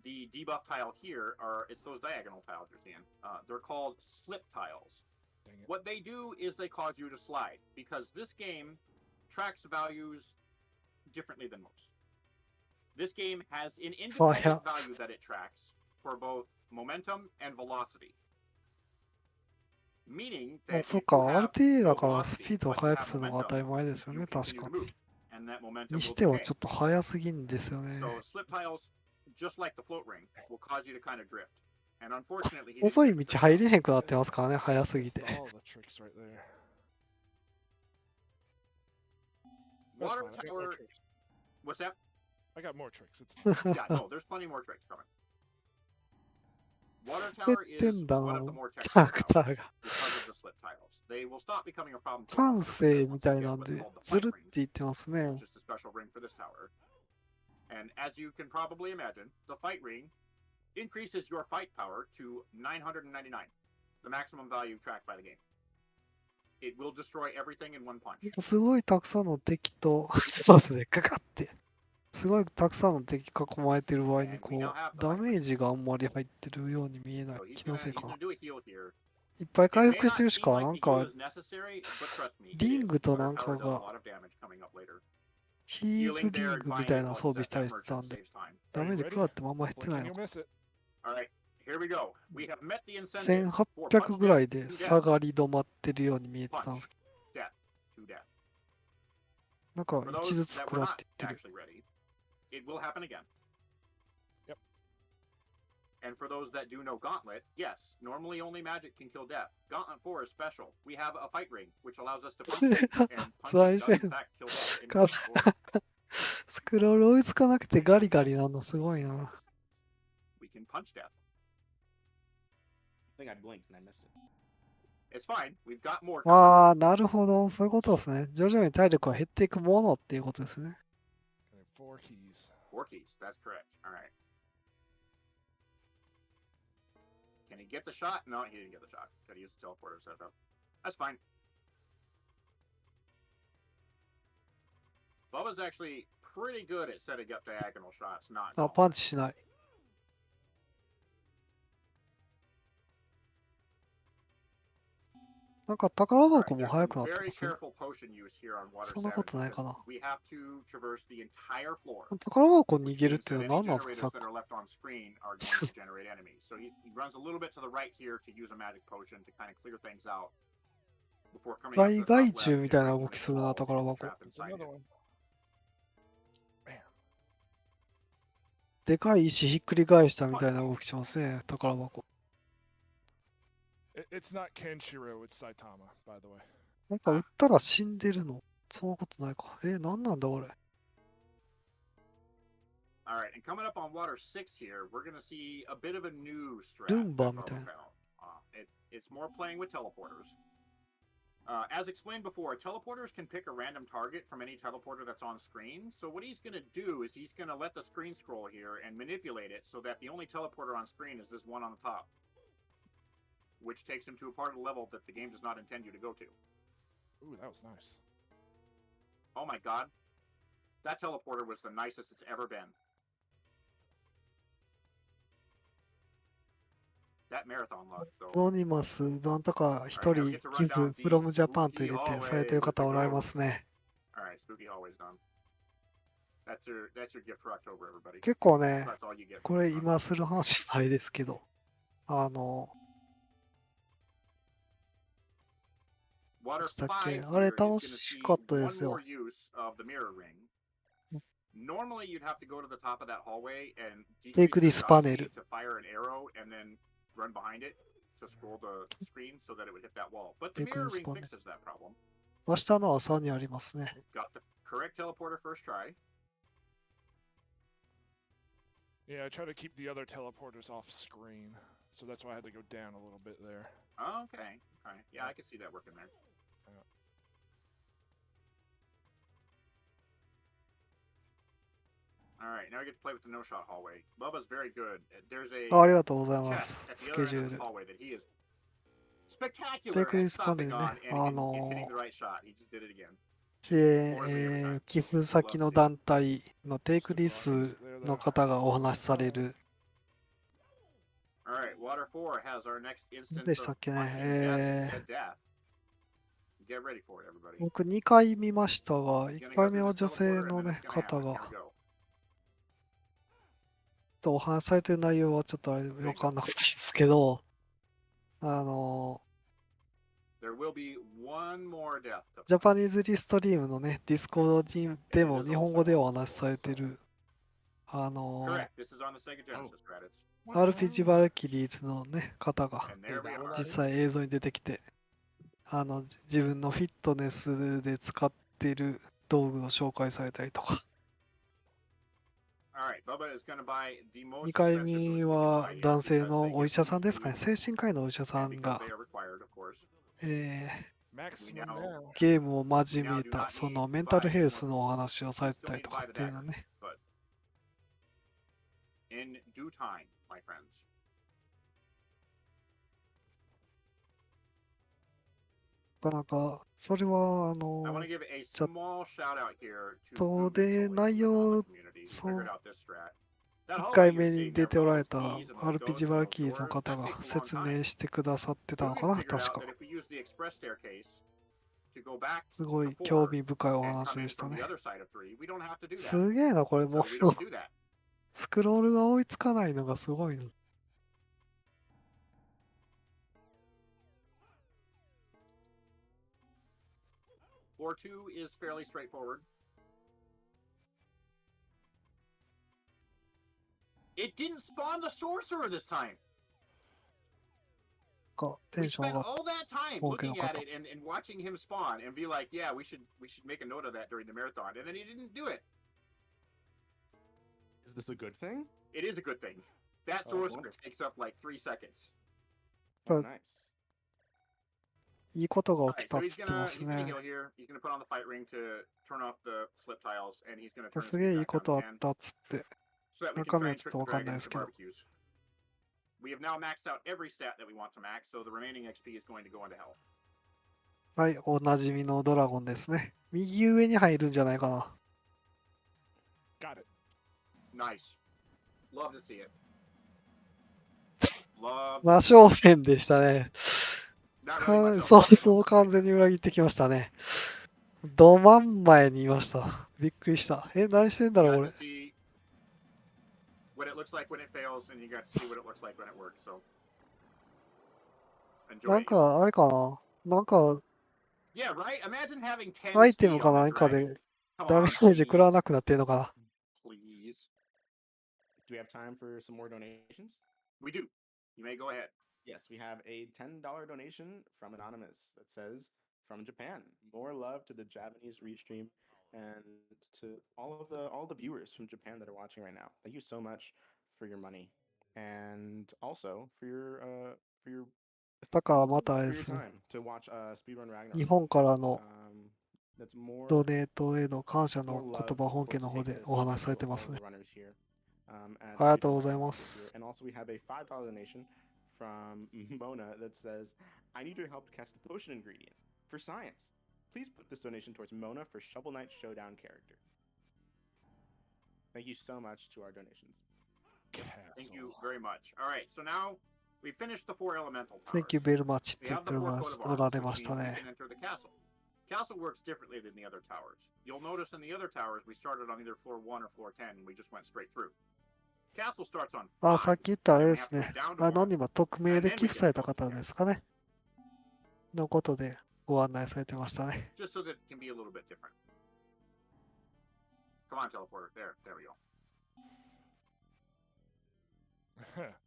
Speaker 3: The debuff tile here it's those diagonal tiles you're seeing. They're called slip tiles.
Speaker 2: Dang it.
Speaker 3: What they do is they cause you to slide because this game tracks values differently than most. This game has an independent value that it tracks for both momentum and velocity. Meaning
Speaker 1: まあ
Speaker 3: that
Speaker 1: そっ
Speaker 3: if
Speaker 1: か、
Speaker 3: you have
Speaker 1: RTA だ
Speaker 3: no
Speaker 1: からス
Speaker 3: velocity
Speaker 1: ピードを
Speaker 3: but you
Speaker 1: 速く
Speaker 3: have
Speaker 1: するのが当たり
Speaker 3: momentum,
Speaker 1: 前ですよ
Speaker 3: you
Speaker 1: ね、確
Speaker 3: continue
Speaker 1: か
Speaker 3: to
Speaker 1: に。
Speaker 3: move, and that momentum
Speaker 1: に
Speaker 3: will
Speaker 1: しては
Speaker 3: decay.
Speaker 1: ちょっと速すぎんですよね。
Speaker 3: So slip tiles, just like the float ring, will cause you to kind of drift. And unfortunately, he didn't
Speaker 1: 細い
Speaker 3: get the
Speaker 1: 道
Speaker 3: trick
Speaker 1: 入
Speaker 3: down.
Speaker 1: れへんくなってますからね、速すぎ
Speaker 2: Missed
Speaker 1: て。
Speaker 2: all the tricks right there. That's
Speaker 3: Water
Speaker 2: fine. I got more
Speaker 3: tower.
Speaker 2: tricks.
Speaker 3: What's that?
Speaker 2: I got more tricks. It's fine.
Speaker 3: Yeah, no, there's plenty more tricks coming. Water
Speaker 1: 減っ
Speaker 3: tower
Speaker 1: て
Speaker 3: is
Speaker 1: んだ
Speaker 3: one of the
Speaker 1: な、
Speaker 3: more
Speaker 1: キャラ
Speaker 3: technical
Speaker 1: クター
Speaker 3: towers
Speaker 1: が。
Speaker 3: because of the slip tiles. They will stop becoming a problem for
Speaker 1: 感
Speaker 3: us if we
Speaker 1: 性
Speaker 3: set
Speaker 1: み
Speaker 3: once
Speaker 1: た
Speaker 3: we
Speaker 1: い
Speaker 3: get
Speaker 1: なん
Speaker 3: what's
Speaker 1: で、
Speaker 3: called the
Speaker 1: ず
Speaker 3: fight
Speaker 1: るって
Speaker 3: ring,
Speaker 1: 言ってますね。
Speaker 3: which is the special ring for this tower. And as you can probably imagine, the fight ring increases your fight power to 999, the maximum value tracked by the game. It will destroy everything in one punch.
Speaker 1: すごいたくさんの敵と、そうですね、かかって。すごいたくさんの敵囲まれてる場合に、こう、ダメージがあんまり入ってるように見えない。
Speaker 3: So he's
Speaker 1: 気の
Speaker 3: gonna
Speaker 1: せいか
Speaker 3: he's
Speaker 1: な。
Speaker 3: gonna do a heal here.
Speaker 1: いっぱい
Speaker 3: It
Speaker 1: 回
Speaker 3: may
Speaker 1: 復して
Speaker 3: not
Speaker 1: るし
Speaker 3: seem
Speaker 1: か、な
Speaker 3: like
Speaker 1: ん
Speaker 3: the heal
Speaker 1: か、
Speaker 3: is necessary, but trust me, it
Speaker 1: リン
Speaker 3: is.
Speaker 1: グと
Speaker 3: Water
Speaker 1: なんか
Speaker 3: tower does a
Speaker 1: が、
Speaker 3: lot of damage coming up later.
Speaker 1: ヒール
Speaker 3: Healing
Speaker 1: リ
Speaker 3: there
Speaker 1: ン
Speaker 3: and
Speaker 1: グみ
Speaker 3: buying
Speaker 1: たい
Speaker 3: it
Speaker 1: な
Speaker 3: while
Speaker 1: 装
Speaker 3: he's
Speaker 1: 備
Speaker 3: at
Speaker 1: したり
Speaker 3: that
Speaker 1: してた
Speaker 3: merchant
Speaker 1: んで、
Speaker 3: saves time.
Speaker 1: ダ
Speaker 2: Are
Speaker 1: メー
Speaker 2: you
Speaker 1: ジ
Speaker 2: ready?
Speaker 1: 食らってもあんま減って
Speaker 2: Blink
Speaker 1: ない
Speaker 2: and
Speaker 1: の。
Speaker 2: you'll miss it.
Speaker 3: All right, here we go. We have met the incentive for
Speaker 1: 1800
Speaker 3: punch
Speaker 1: ぐら
Speaker 3: death
Speaker 1: いで
Speaker 3: to
Speaker 1: 下
Speaker 3: death.
Speaker 1: がり止まってるように見えてたんです
Speaker 3: Punch
Speaker 1: け
Speaker 3: death to death.
Speaker 1: ど、なんか
Speaker 3: For
Speaker 1: 1
Speaker 3: those
Speaker 1: ずつ
Speaker 3: that
Speaker 1: 食
Speaker 3: were
Speaker 1: らっ
Speaker 3: not
Speaker 1: ていってる。
Speaker 3: actually ready, it will happen again.
Speaker 2: Yep.
Speaker 3: And for those that do know Gauntlet, yes, normally only magic can kill death. Gauntlet 4 is special. We have a fight ring, which allows us to punch it, and punching does in fact kill death in
Speaker 1: か
Speaker 3: Gauntlet 4.
Speaker 1: スクロール追いつかなくてガリガリなのすごいな。
Speaker 3: We can punch death.
Speaker 4: I think I blinked and I missed it.
Speaker 3: It's fine. We've got more coming.
Speaker 1: ああ、なるほど。そういうことですね。徐々に体力が減っていくものっていうことですね。
Speaker 2: Okay, 4 keys.
Speaker 3: 4 keys. That's correct. All right. Can he get the shot? No, he didn't get the shot. Gotta use the teleporter to set it up. That's fine. Bubba's actually pretty good at setting up diagonal shots, not
Speaker 1: あ、
Speaker 3: Gauntlet.
Speaker 1: パンチしない。なんか宝
Speaker 3: Alright,
Speaker 1: 箱も
Speaker 3: there's
Speaker 1: 速
Speaker 3: some
Speaker 1: くなって
Speaker 3: very
Speaker 1: ます
Speaker 3: careful potion use here on Water
Speaker 1: そんなこと
Speaker 3: Saturn
Speaker 1: ないか
Speaker 3: because
Speaker 1: な。
Speaker 3: we have to traverse the entire floor.
Speaker 1: 宝箱
Speaker 3: Which
Speaker 1: 逃げるっ
Speaker 3: means
Speaker 1: ていう
Speaker 3: that
Speaker 1: のは
Speaker 3: any
Speaker 1: 何なんですか
Speaker 3: generators that are left on screen are going to generate enemies. So he runs a little bit to the right here to use a magic potion to kind of clear things out before coming up to the
Speaker 1: 外
Speaker 3: top
Speaker 1: 害
Speaker 3: left
Speaker 1: 虫みたい
Speaker 3: and
Speaker 1: な
Speaker 3: breaking
Speaker 1: 動
Speaker 3: one
Speaker 1: き
Speaker 3: of
Speaker 1: す
Speaker 3: the
Speaker 1: るな、
Speaker 3: walls
Speaker 1: 宝
Speaker 3: and
Speaker 1: 箱。
Speaker 3: trapped
Speaker 2: There's
Speaker 3: inside
Speaker 2: another
Speaker 3: it.
Speaker 2: one. Bam.
Speaker 1: でかい石ひっくり返したみたいな動きしますね、宝箱。
Speaker 2: It's not Kenshiro, it's Saitama, by the way.
Speaker 1: なんか撃ったら死んでるのそんなことないか。なんなんだこれ。
Speaker 3: All right, and coming up on Water 6 here, we're going to see a bit of a new strat.
Speaker 1: Doomba
Speaker 3: that Bubba
Speaker 1: みたいな。
Speaker 3: found. It's more playing with teleporters. As explained before, teleporters can pick a random target from any teleporter that's on screen. So what he's going to do is he's going to let the screen scroll here and manipulate it so that the only teleporter on screen is this one on the top, which takes him to a part of the level that the game does not intend you to go to.
Speaker 2: Ooh, that was nice.
Speaker 3: Oh my god. That teleporter was the nicest it's ever been. That marathon luck,
Speaker 1: ア
Speaker 3: though.
Speaker 1: ノニマス、なんとか一
Speaker 3: Alright, now we
Speaker 1: 人
Speaker 3: get to
Speaker 1: 寄
Speaker 3: run
Speaker 1: 付
Speaker 3: down the
Speaker 1: from Japan と
Speaker 3: spooky
Speaker 1: 入れて
Speaker 3: hallway
Speaker 1: されてる
Speaker 3: with the
Speaker 1: 方おられます
Speaker 3: ghosts.
Speaker 1: ね。
Speaker 3: Alright, spooky hallway's done. That's your gift for October, everybody.
Speaker 1: 結構ね、
Speaker 3: That's all you get.
Speaker 1: これ今する話じゃないですけど、
Speaker 3: Water
Speaker 1: したっ
Speaker 3: 5
Speaker 1: け
Speaker 3: here
Speaker 1: あれ
Speaker 3: is
Speaker 1: 楽
Speaker 3: gonna
Speaker 1: し
Speaker 3: see
Speaker 1: かったで
Speaker 3: one
Speaker 1: すよ
Speaker 3: more。use of the mirror ring. Normally, you'd have to go to the top of that hallway and
Speaker 1: Take
Speaker 3: decrease your
Speaker 1: this
Speaker 3: shot
Speaker 1: panel.
Speaker 3: speed to fire an arrow and then run behind it to scroll the screen so that it would hit that wall. But the
Speaker 1: Take
Speaker 3: mirror
Speaker 1: this
Speaker 3: ring
Speaker 1: panel.
Speaker 3: fixes that problem.
Speaker 1: 明日の朝にありますね。
Speaker 3: Got the correct teleporter first try.
Speaker 2: Yeah, I try to keep the other teleporters off screen, so that's why I had to go down a little bit there.
Speaker 3: Oh, okay. Okay. Yeah, I can see that working there. All right, now we get to play with the no-shot hallway. Bubba's very good. There's a
Speaker 1: ありがとうございま
Speaker 3: chest
Speaker 1: す。
Speaker 3: at
Speaker 1: ス
Speaker 3: the
Speaker 1: ケ
Speaker 3: other
Speaker 1: ジ
Speaker 3: end
Speaker 1: ュ
Speaker 3: of
Speaker 1: ー
Speaker 3: this
Speaker 1: ル。
Speaker 3: hallway that he is spectacular
Speaker 1: Take
Speaker 3: at
Speaker 1: this panel
Speaker 3: stopping
Speaker 1: ね。
Speaker 3: on and hitting the right shot. He just did it again.
Speaker 1: 寄付先の団体の Take This の方がお話しされる。
Speaker 3: All right, Water 4 has our next
Speaker 1: 何
Speaker 3: instance
Speaker 1: でした
Speaker 3: of
Speaker 1: っけ
Speaker 3: punching
Speaker 1: ね。
Speaker 3: death to death. Get ready for it, everybody.
Speaker 1: 僕2回見ましたが、1
Speaker 3: He's gonna
Speaker 1: 回
Speaker 3: go
Speaker 1: 目
Speaker 3: through
Speaker 1: は
Speaker 3: this
Speaker 1: 女性
Speaker 3: teleporter
Speaker 1: の
Speaker 3: and then
Speaker 1: ね
Speaker 3: it's gonna
Speaker 1: 方
Speaker 3: happen.
Speaker 1: が
Speaker 3: Here we go.
Speaker 1: お話しされてる内容はちょっとあれ分かんなくていいですけど、
Speaker 3: There will be one more death to
Speaker 1: ジャパニーズリストリームのね、ディスコードにでも日本語でお話しされてる、
Speaker 3: Correct. This is on the Sega Genesis credits.
Speaker 1: RPG バルキリーズのね、方が
Speaker 3: And there we are.
Speaker 1: 実際映像に出てきて、自分のフィットネスで使ってる道具を紹介されたりとか。
Speaker 3: All right, Bubba is gonna buy the most
Speaker 1: 2回
Speaker 3: expensive
Speaker 1: 目
Speaker 3: boots he can
Speaker 1: は
Speaker 3: buy here
Speaker 1: 男性
Speaker 3: because
Speaker 1: の
Speaker 3: they
Speaker 1: お医
Speaker 3: get
Speaker 1: 者さん
Speaker 3: used
Speaker 1: ですかね、
Speaker 3: to
Speaker 1: 精神科医のお医者さ
Speaker 3: and
Speaker 1: ん
Speaker 3: because
Speaker 1: が、
Speaker 3: they are required, of course.
Speaker 2: Maximum
Speaker 3: We now-
Speaker 2: now.
Speaker 1: ゲームを真面目たそのメンタルヘルスのお話をされてたりとかっていうのね。
Speaker 3: But in due time, my friends.
Speaker 1: なんか、それは、
Speaker 3: I want to give a
Speaker 1: ちょっ
Speaker 3: small shout out here to
Speaker 1: と
Speaker 3: Google
Speaker 1: で
Speaker 3: Soy
Speaker 1: 内
Speaker 3: from the
Speaker 1: 容、
Speaker 3: Gauntlet community who
Speaker 1: そう
Speaker 3: figured out this strat. That
Speaker 1: 1
Speaker 3: hallway
Speaker 1: 回
Speaker 3: you're
Speaker 1: 目に
Speaker 3: seeing
Speaker 1: 出
Speaker 3: has
Speaker 1: ておら
Speaker 3: all
Speaker 1: れ
Speaker 3: those
Speaker 1: た
Speaker 3: keys and those
Speaker 1: RPG
Speaker 3: ghosts
Speaker 1: バ
Speaker 3: and
Speaker 1: ル
Speaker 3: those
Speaker 1: キリーズの
Speaker 3: doors.
Speaker 1: 方
Speaker 3: That
Speaker 1: が
Speaker 3: takes a long
Speaker 1: 説
Speaker 3: time.
Speaker 1: 明してくださってたのか
Speaker 3: Google
Speaker 1: な、
Speaker 3: figured
Speaker 1: 確
Speaker 3: out
Speaker 1: か。
Speaker 3: that if we use the express staircase to go back
Speaker 1: すごい
Speaker 3: to
Speaker 1: 興
Speaker 3: 4
Speaker 1: 味深いお
Speaker 3: and
Speaker 1: 話
Speaker 3: come in
Speaker 1: でした
Speaker 3: from
Speaker 1: ね
Speaker 3: the。other side of 3, we don't have to do that.
Speaker 1: すげえな、これ
Speaker 3: So
Speaker 1: も
Speaker 3: we
Speaker 1: う
Speaker 3: don't do that.
Speaker 1: スクロールが追いつかないのがすごいの。
Speaker 3: Floor 2 is fairly straightforward. It didn't spawn the sorcerer this time.
Speaker 1: テ
Speaker 3: We
Speaker 1: ンション
Speaker 3: spent
Speaker 1: 上がっ
Speaker 3: all that time
Speaker 1: Okay,
Speaker 3: looking
Speaker 1: okay.
Speaker 3: at it and watching him spawn and be like, yeah, we should make a note of that during the marathon. And then he didn't do it.
Speaker 4: Is this a good thing?
Speaker 3: It is a good thing. That
Speaker 4: Oh,
Speaker 3: sorcerer
Speaker 4: wonderful.
Speaker 3: takes up like 3 seconds.
Speaker 4: Oh,
Speaker 1: But-
Speaker 4: nice.
Speaker 1: いいことが
Speaker 3: All
Speaker 1: 起
Speaker 3: right,
Speaker 1: きた
Speaker 3: so
Speaker 1: っ
Speaker 3: he's
Speaker 1: つってま
Speaker 3: gonna
Speaker 1: す
Speaker 3: he's gonna
Speaker 1: ね。
Speaker 3: heal here. He's gonna put on the fight ring to turn off the slip tiles, and he's gonna turn his
Speaker 1: すげえ
Speaker 3: speed
Speaker 1: いい
Speaker 3: back
Speaker 1: こ
Speaker 3: down
Speaker 1: と
Speaker 3: to
Speaker 1: あっ
Speaker 3: 10,
Speaker 1: たっつって。
Speaker 3: so that we can
Speaker 1: 中身
Speaker 3: try
Speaker 1: は
Speaker 3: and
Speaker 1: ちょっ
Speaker 3: trick
Speaker 1: と
Speaker 3: the
Speaker 1: わかんないで
Speaker 3: dragons
Speaker 1: す
Speaker 3: to
Speaker 1: けど。
Speaker 3: barbecues. We have now maxed out every stat that we want to max, so the remaining XP is going to go into health.
Speaker 1: はい、おなじみのドラゴンですね。右上に入るんじゃないかな。
Speaker 2: Got it.
Speaker 3: Nice. Love to see it. Love.
Speaker 1: 真正面でしたね。
Speaker 3: Not really much else
Speaker 1: そう
Speaker 3: to say
Speaker 1: そう、
Speaker 3: about this
Speaker 1: 完
Speaker 3: right
Speaker 1: 全に裏切ってきましたね。ど真ん前にいました。びっくりした。何してんだ
Speaker 3: now.
Speaker 1: ろう、
Speaker 3: You
Speaker 1: 俺
Speaker 3: got to。see what it looks like when it fails, and you got to see what it looks like when it works. So
Speaker 1: な
Speaker 3: enjoy
Speaker 1: ん
Speaker 3: it.
Speaker 1: か、あれかな。なんか、
Speaker 3: Yeah, right. Imagine having 10
Speaker 1: アイテム
Speaker 3: speed
Speaker 1: か
Speaker 3: on
Speaker 1: な
Speaker 3: the
Speaker 1: んかで
Speaker 3: dragons. Come
Speaker 1: ダメ
Speaker 3: on,
Speaker 1: ージ食らわ
Speaker 3: please.
Speaker 1: なくなってんのかな。
Speaker 3: Please.
Speaker 4: Do we have time for some more donations?
Speaker 3: We do. You may go ahead.
Speaker 4: Yes, we have a $10 donation from Anonymous that says, from Japan, more love to the Japanese restream and to all the viewers from Japan that are watching right now. Thank you so much for your money and also for your
Speaker 1: だからまたあれ
Speaker 4: for
Speaker 1: で
Speaker 4: your
Speaker 1: すね、
Speaker 4: time to watch Speedrun Ragnarok.
Speaker 1: 日本からの
Speaker 4: That's more
Speaker 1: ドネートへの感謝
Speaker 4: more
Speaker 1: の
Speaker 4: love
Speaker 1: 言葉本
Speaker 4: towards
Speaker 1: 家の方
Speaker 4: taking
Speaker 1: で
Speaker 4: this
Speaker 1: お話し
Speaker 4: event
Speaker 1: され
Speaker 4: to
Speaker 1: てま
Speaker 4: all
Speaker 1: す
Speaker 4: the
Speaker 1: ね。
Speaker 4: runners here at
Speaker 1: ありがとう
Speaker 4: Speedrun
Speaker 1: ございま
Speaker 4: Ragnarok this year.
Speaker 1: す。
Speaker 4: And also we have a $5 donation from Mona that says, I need your help to catch the potion ingredient for science. Please put this donation towards Mona for Shovel Knight Showdown character. Thank you so much to our donations.
Speaker 3: Thank you very much. All right, so now we finished the 4 elemental towers.
Speaker 1: Thank you very much って言
Speaker 3: We have
Speaker 1: って
Speaker 3: the
Speaker 1: お
Speaker 3: 4 coat
Speaker 1: ら
Speaker 3: of
Speaker 1: れ
Speaker 3: arms,
Speaker 1: ま
Speaker 3: which
Speaker 1: した
Speaker 3: means we
Speaker 1: ね。
Speaker 3: can enter the castle. Castle works differently than the other towers. You'll notice in the other towers we started on either floor 1 or floor 10 and we just went straight through. Castle starts on
Speaker 1: あ、さっ
Speaker 3: 5.
Speaker 1: き言ったあれ
Speaker 3: And
Speaker 1: で
Speaker 3: we
Speaker 1: す
Speaker 3: have to
Speaker 1: ね。
Speaker 3: go down to
Speaker 1: アノ
Speaker 3: 1.
Speaker 1: ニマ匿名で寄付された方ですかね。のことでご案内されてましたね。
Speaker 3: Just so that it can be a little bit different. Come on, teleporter. There we go.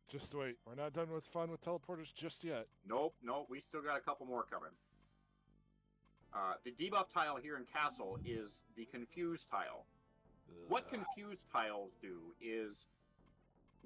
Speaker 2: Just wait. We're not done with fun with teleporters just yet.
Speaker 3: Nope, we still got a couple more coming. The debuff tile here in Castle is the Confuse tile. What Confuse tiles do is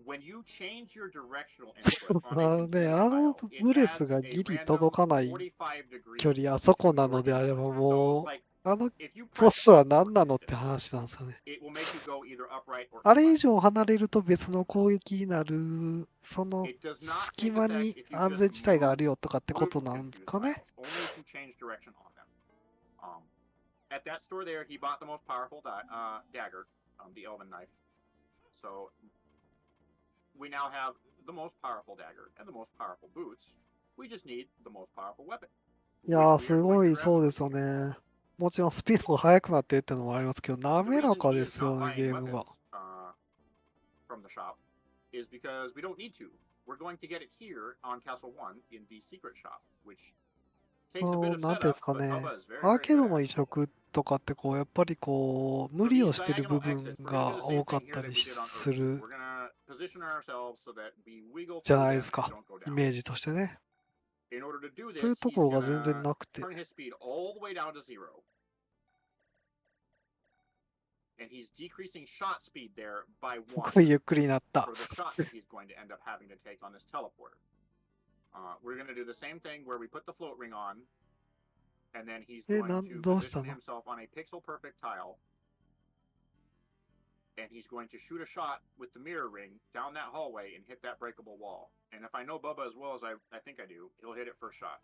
Speaker 3: when you change your directional input on a Confuse
Speaker 1: あの
Speaker 3: tile, it
Speaker 1: ブレ
Speaker 3: adds
Speaker 1: スが
Speaker 3: a
Speaker 1: ギリ
Speaker 3: random
Speaker 1: 届かない
Speaker 3: 45 degrees
Speaker 1: 距離あそこ
Speaker 3: to
Speaker 1: な
Speaker 3: your
Speaker 1: のであれば
Speaker 3: input.
Speaker 1: も
Speaker 3: So,
Speaker 1: う
Speaker 3: like,
Speaker 1: あの
Speaker 3: if you
Speaker 1: ポ
Speaker 3: press
Speaker 1: スは
Speaker 3: up
Speaker 1: 何
Speaker 3: for
Speaker 1: なのって
Speaker 3: distance,
Speaker 1: 話なんですよね。
Speaker 3: it will make you go either upright or
Speaker 1: あれ以
Speaker 3: inline.
Speaker 1: 上離れると別の攻撃になる、その
Speaker 3: It does not
Speaker 1: 隙
Speaker 3: take
Speaker 1: 間
Speaker 3: effect
Speaker 1: に
Speaker 3: if you
Speaker 1: 安全
Speaker 3: just
Speaker 1: 地帯があ
Speaker 3: move
Speaker 1: るよとかってこ
Speaker 3: through
Speaker 1: と
Speaker 3: the
Speaker 1: なんです
Speaker 3: Confuse
Speaker 1: かね。
Speaker 3: tiles, only if you change direction on them. At that store there, he bought the most powerful dagger, the Elven knife. So we now have the most powerful dagger and the most powerful boots. We just need the most powerful weapon.
Speaker 1: いやー、すごいそうですよね。もちろんスピードが速くなってっていうのもありますけど、
Speaker 3: The
Speaker 1: 滑ら
Speaker 3: reason
Speaker 1: か
Speaker 3: he
Speaker 1: で
Speaker 3: is
Speaker 1: すよ
Speaker 3: not
Speaker 1: ね、
Speaker 3: buying
Speaker 1: ゲームが。
Speaker 3: weapons from the shop is because we don't need to. We're going to get it here on Castle 1 in the secret shop, which takes a bit of
Speaker 1: なんていうんで
Speaker 3: setup,
Speaker 1: すか
Speaker 3: but
Speaker 1: ね、
Speaker 3: Bubba is very,
Speaker 1: アー
Speaker 3: very
Speaker 1: ケー
Speaker 3: good
Speaker 1: ド
Speaker 3: at
Speaker 1: の
Speaker 3: it.
Speaker 1: 移植とかってこう、やっぱりこう、無
Speaker 3: So
Speaker 1: 理
Speaker 3: these
Speaker 1: をしてる
Speaker 3: diagonal
Speaker 1: 部分
Speaker 3: exits, we're going to do
Speaker 1: が
Speaker 3: the same
Speaker 1: 多かっ
Speaker 3: thing here
Speaker 1: た
Speaker 3: that
Speaker 1: り
Speaker 3: we did on
Speaker 1: す
Speaker 3: Earth 2.
Speaker 1: る
Speaker 3: We're going to position ourselves so that we wiggle
Speaker 1: じゃ
Speaker 3: through
Speaker 1: ない
Speaker 3: them
Speaker 1: です
Speaker 3: and
Speaker 1: か、
Speaker 3: don't go
Speaker 1: イ
Speaker 3: down.
Speaker 1: メージとしてね。
Speaker 3: In order to do
Speaker 1: そういう
Speaker 3: this,
Speaker 1: と
Speaker 3: he's
Speaker 1: ころが
Speaker 3: going
Speaker 1: 全然
Speaker 3: to
Speaker 1: なくて。
Speaker 3: turn his speed all the way down to 0. And he's decreasing shot speed there by
Speaker 1: すご
Speaker 3: 1
Speaker 1: いゆっくりになった。
Speaker 3: for the shot that he's going to end up having to take on this teleporter. We're going to do the same thing where we put the float ring on, and then he's going to
Speaker 1: どうした
Speaker 3: position
Speaker 1: の？
Speaker 3: himself on a pixel perfect tile, and he's going to shoot a shot with the mirror ring down that hallway and hit that breakable wall. And if I know Bubba as well as I think I do, he'll hit it first shot.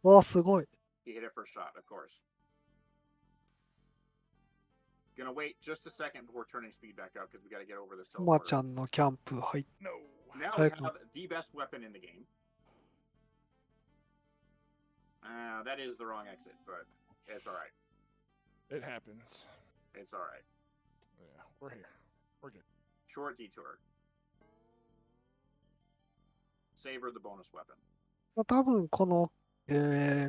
Speaker 1: わあ、すごい。
Speaker 3: He hit it first shot, of course. Gonna wait just a second before turning speed back up because we got to get over this
Speaker 1: コマち
Speaker 3: teleporter.
Speaker 1: ゃんのキャンプ入っ
Speaker 2: No.
Speaker 3: Now we
Speaker 1: Heck.
Speaker 3: have the best weapon in the game. That is the wrong exit, but it's all right.
Speaker 2: It happens.
Speaker 3: It's all right.
Speaker 2: Yeah, we're here. We're good.
Speaker 3: Short detour. Savor the bonus weapon.
Speaker 1: 多分この、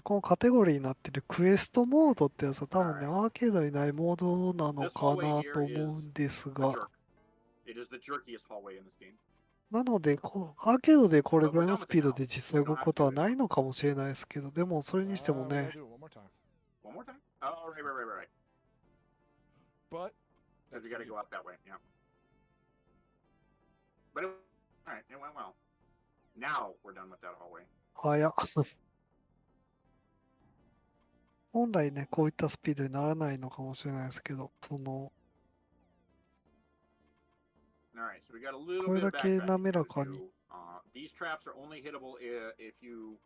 Speaker 1: このカテゴリーになってるクエストモードってやつは多分ね、アーケードにないモードなの
Speaker 3: This
Speaker 1: か
Speaker 3: hallway
Speaker 1: な
Speaker 3: here
Speaker 1: と思うんです
Speaker 3: is the
Speaker 1: が、
Speaker 3: jerk. It is the jerkiest hallway in this game.
Speaker 1: なのでアーケードでこれぐらいのスピードで実際動くことはないのかもしれないですけど、でもそれにしても
Speaker 2: We gotta
Speaker 1: ね、
Speaker 2: do it one more time.
Speaker 3: One more time? Oh, right.
Speaker 2: But
Speaker 3: Because we got to go out that way. Yeah. But all right, it went well. Now we're done with that hallway.
Speaker 1: 早っ。本来ね、こういったスピードにならないのかもしれないですけど、その、
Speaker 3: All right, so we got a little
Speaker 1: これ
Speaker 3: bit
Speaker 1: だ
Speaker 3: of
Speaker 1: け
Speaker 3: backtracking
Speaker 1: 滑ら
Speaker 3: to
Speaker 1: かに。
Speaker 3: do. These traps are only hittable if you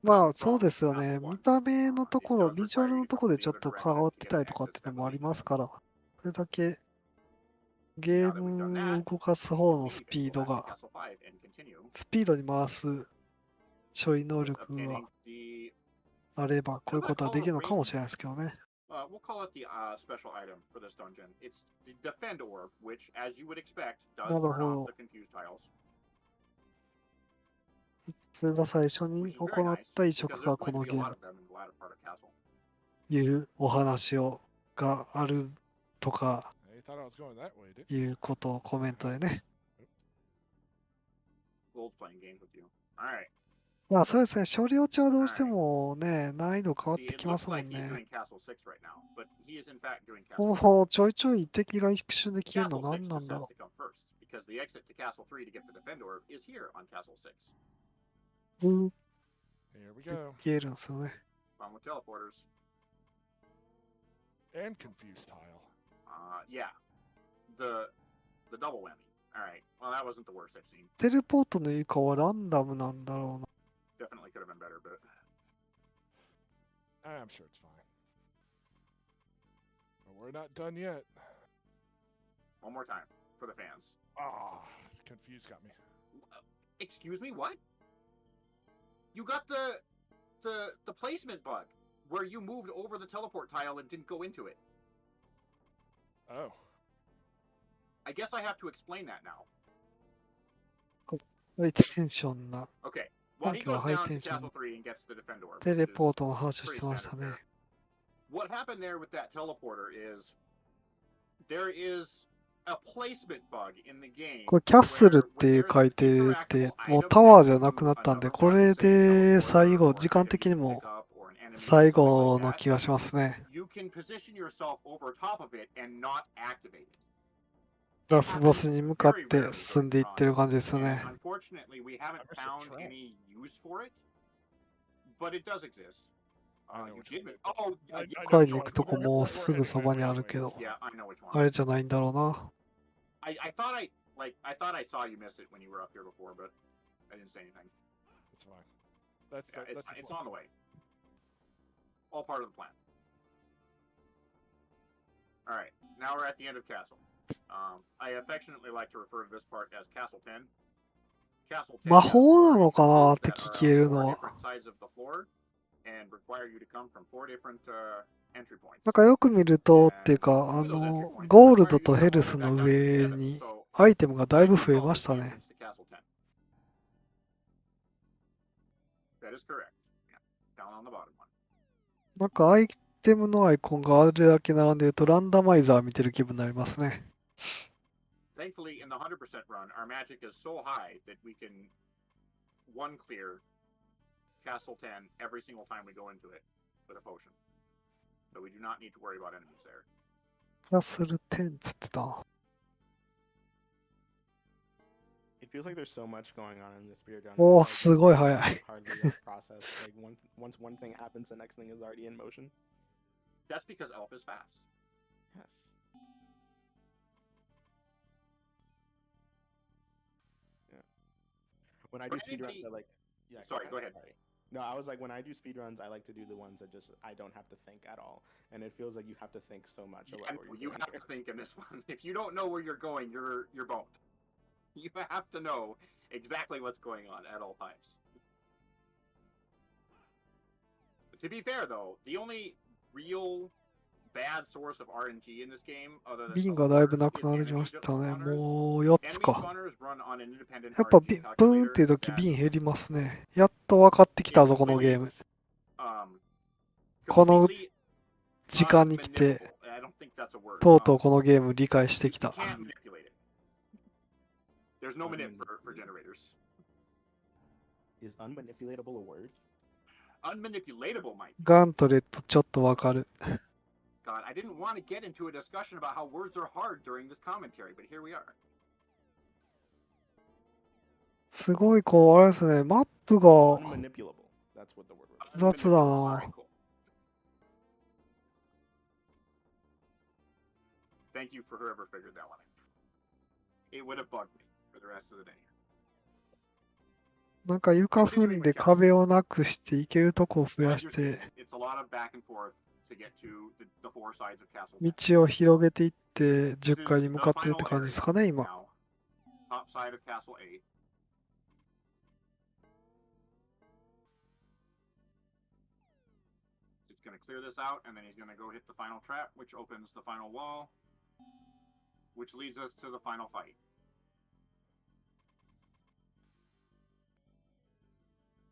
Speaker 1: まあそうですよね。見た目のところ、ビジュアルのところでちょっと変わってたりとかっていうのもありますから、これだけゲームを動かす方のスピードが、
Speaker 3: Castle 5 and continue
Speaker 1: スピードに回す処理能
Speaker 3: with
Speaker 1: 力が
Speaker 3: obtaining the
Speaker 1: あれば、こういうことはできるのかもしれないですけどね。
Speaker 3: we'll call it the special item for this dungeon. It's the Defend Orb, which, as you would expect, does turn off the confused tiles.
Speaker 1: それが最初に
Speaker 3: Which is
Speaker 1: 行
Speaker 3: very
Speaker 1: っ
Speaker 3: nice
Speaker 1: た移
Speaker 3: because
Speaker 1: 植
Speaker 3: there's
Speaker 1: がこ
Speaker 3: going to
Speaker 1: の
Speaker 3: be
Speaker 1: ゲ
Speaker 3: a
Speaker 1: ー
Speaker 3: lot
Speaker 1: ム
Speaker 3: of them in the latter part of Castle.
Speaker 1: いうお話があるとか
Speaker 2: you thought I was going that way, did
Speaker 1: いうことをコメントでね。
Speaker 3: Gold's playing games with you. All right.
Speaker 1: まあそうですね、処理落ちはどうしてもね、難易度変わっ
Speaker 3: See,
Speaker 1: て
Speaker 3: it
Speaker 1: きま
Speaker 3: looks
Speaker 1: すも
Speaker 3: like
Speaker 1: ん
Speaker 3: he's
Speaker 1: ね。
Speaker 3: doing Castle 6 right now, but he is in fact doing
Speaker 1: こ
Speaker 3: Castle
Speaker 1: のちょいちょい敵が一瞬で消えるの
Speaker 3: Castle 6
Speaker 1: 何なん
Speaker 3: just
Speaker 1: だ
Speaker 3: has
Speaker 1: ろ
Speaker 3: to come first because the exit to Castle 3 to get the Defend Orb is here on Castle 6.
Speaker 1: うん、
Speaker 2: Here we go.
Speaker 1: 消えるんですよね。
Speaker 3: Fun with teleporters.
Speaker 2: And confused tile.
Speaker 3: Yeah. The double whammy. All right. Well, that wasn't the worst I've seen.
Speaker 1: テレポートの以下はランダムなんだろうな。
Speaker 3: Definitely could have been better, but
Speaker 2: I'm sure it's fine. But we're not done yet.
Speaker 3: one more time for the fans.
Speaker 2: Ah, confused got me.
Speaker 3: Excuse me, what? You got the placement bug where you moved over the teleport tile and didn't go into it.
Speaker 2: Oh.
Speaker 3: I guess I have to explain that now.
Speaker 1: ハイテンションな
Speaker 3: Okay. Well, he goes
Speaker 1: high
Speaker 3: down to
Speaker 1: tension.
Speaker 3: Castle 3 and gets the Defender Orb.
Speaker 1: テ
Speaker 3: which
Speaker 1: レ
Speaker 3: is
Speaker 1: ポートの話をし
Speaker 3: pretty
Speaker 1: てました
Speaker 3: standard
Speaker 1: ね。
Speaker 3: fare. What happened there with that teleporter is there is a placement bug in the game.
Speaker 1: これキャッスルって書いてて、もうタワーじゃなくなったんで、これで最後、時間的にも最後の気がしますね。
Speaker 3: You can position yourself over top of it and not activate it.
Speaker 1: ラスボスに向かって進んでいってる感じですよね。
Speaker 3: And unfortunately, we haven't found any use for it, but it does exist. You did miss. Oh,
Speaker 1: 買いに行くとこもすぐそばにあるけど、
Speaker 3: yeah, I know which
Speaker 1: あ
Speaker 3: one.
Speaker 1: れじゃないんだろうな。
Speaker 3: I thought I saw you miss it when you were up here before, but I didn't say anything.
Speaker 2: It's fine. That's
Speaker 3: Yeah,
Speaker 2: the,
Speaker 3: it's,
Speaker 2: that's the
Speaker 3: it's
Speaker 2: fluff.
Speaker 3: on the way. All part of the plan. All right, now we're at the end of Castle. I affectionately like to refer to this part as Castle 10. Castle 10
Speaker 1: 魔法なの
Speaker 3: has
Speaker 1: かな
Speaker 3: rooms
Speaker 1: って
Speaker 3: that
Speaker 1: 聞ける
Speaker 3: are
Speaker 1: の
Speaker 3: on
Speaker 1: は。
Speaker 3: four different sides of the floor and require you to come from 4 different entry points.
Speaker 1: なんかよく見るとっていうか、ゴールドとヘルスの上にアイテムがだいぶ増えましたね。
Speaker 3: That is correct. Yeah, down on the bottom one.
Speaker 1: なんかアイテムのアイコンがあれだけ並んでるとランダマイザー見てる気分になりますね。
Speaker 3: Thankfully, in the 100% run, our magic is so high that we can one clear Castle 10 every single time we go into it with a potion. So we do not need to worry about enemies there.
Speaker 1: キャッスル10っつってた。
Speaker 4: It feels like there's so much going on in this speedrun.
Speaker 1: おお、
Speaker 4: Like,
Speaker 1: すごい早い。
Speaker 4: hardly a process. Like once one thing happens, the next thing is already in motion.
Speaker 3: That's because Elf is fast.
Speaker 4: Yes. Yeah. When I do
Speaker 3: For anybody-
Speaker 4: speedruns, I like. Yeah.
Speaker 3: Sorry, go ahead.
Speaker 4: Sorry. No, I was like, when I do speedruns, I like to do the ones that just I don't have to think at all, and it feels like you have to think so much about
Speaker 3: And
Speaker 4: where you're
Speaker 3: you
Speaker 4: going
Speaker 3: have
Speaker 4: here.
Speaker 3: to think in this one. If you don't know where you're going, you're boned. You have to know exactly what's going on at all times. But to be fair, though, the only real bad source of RNG in this game, other than
Speaker 1: 瓶がだいぶなくなりましたね。もう4つか。やっぱブーンっていう時瓶減りますね。やっと分かってきたぞ、このゲーム。この時間に来て、とうとうこのゲーム理解してきた。
Speaker 3: There's no minute for generators.
Speaker 4: Is unmanipulatable a word?
Speaker 3: Unmanipulatable might be.
Speaker 1: ガントレットちょっと分かる。
Speaker 3: God, I didn't want to get into a discussion about how words are hard during this commentary, but here we are.
Speaker 1: すごいこう、あれですね、マップが
Speaker 4: Unmanipulable. That's what the word was.
Speaker 1: 雑だ
Speaker 3: All
Speaker 1: な。
Speaker 3: right, cool. Thank you for whoever figured that one out. It would have bugged me for the rest of the day.
Speaker 1: なんか床踏んで壁をなくして行けるとこを増や
Speaker 3: Like
Speaker 1: し
Speaker 3: you're
Speaker 1: て
Speaker 3: saying, it's a lot of back and forth to get to the four sides of Castle.
Speaker 1: 道を広げていって10階に向かってるって感じですかね、今。
Speaker 3: Now, top side of Castle 8. Just going to clear this out, and then he's going to go hit the final trap, which opens the final wall, which leads us to the final fight.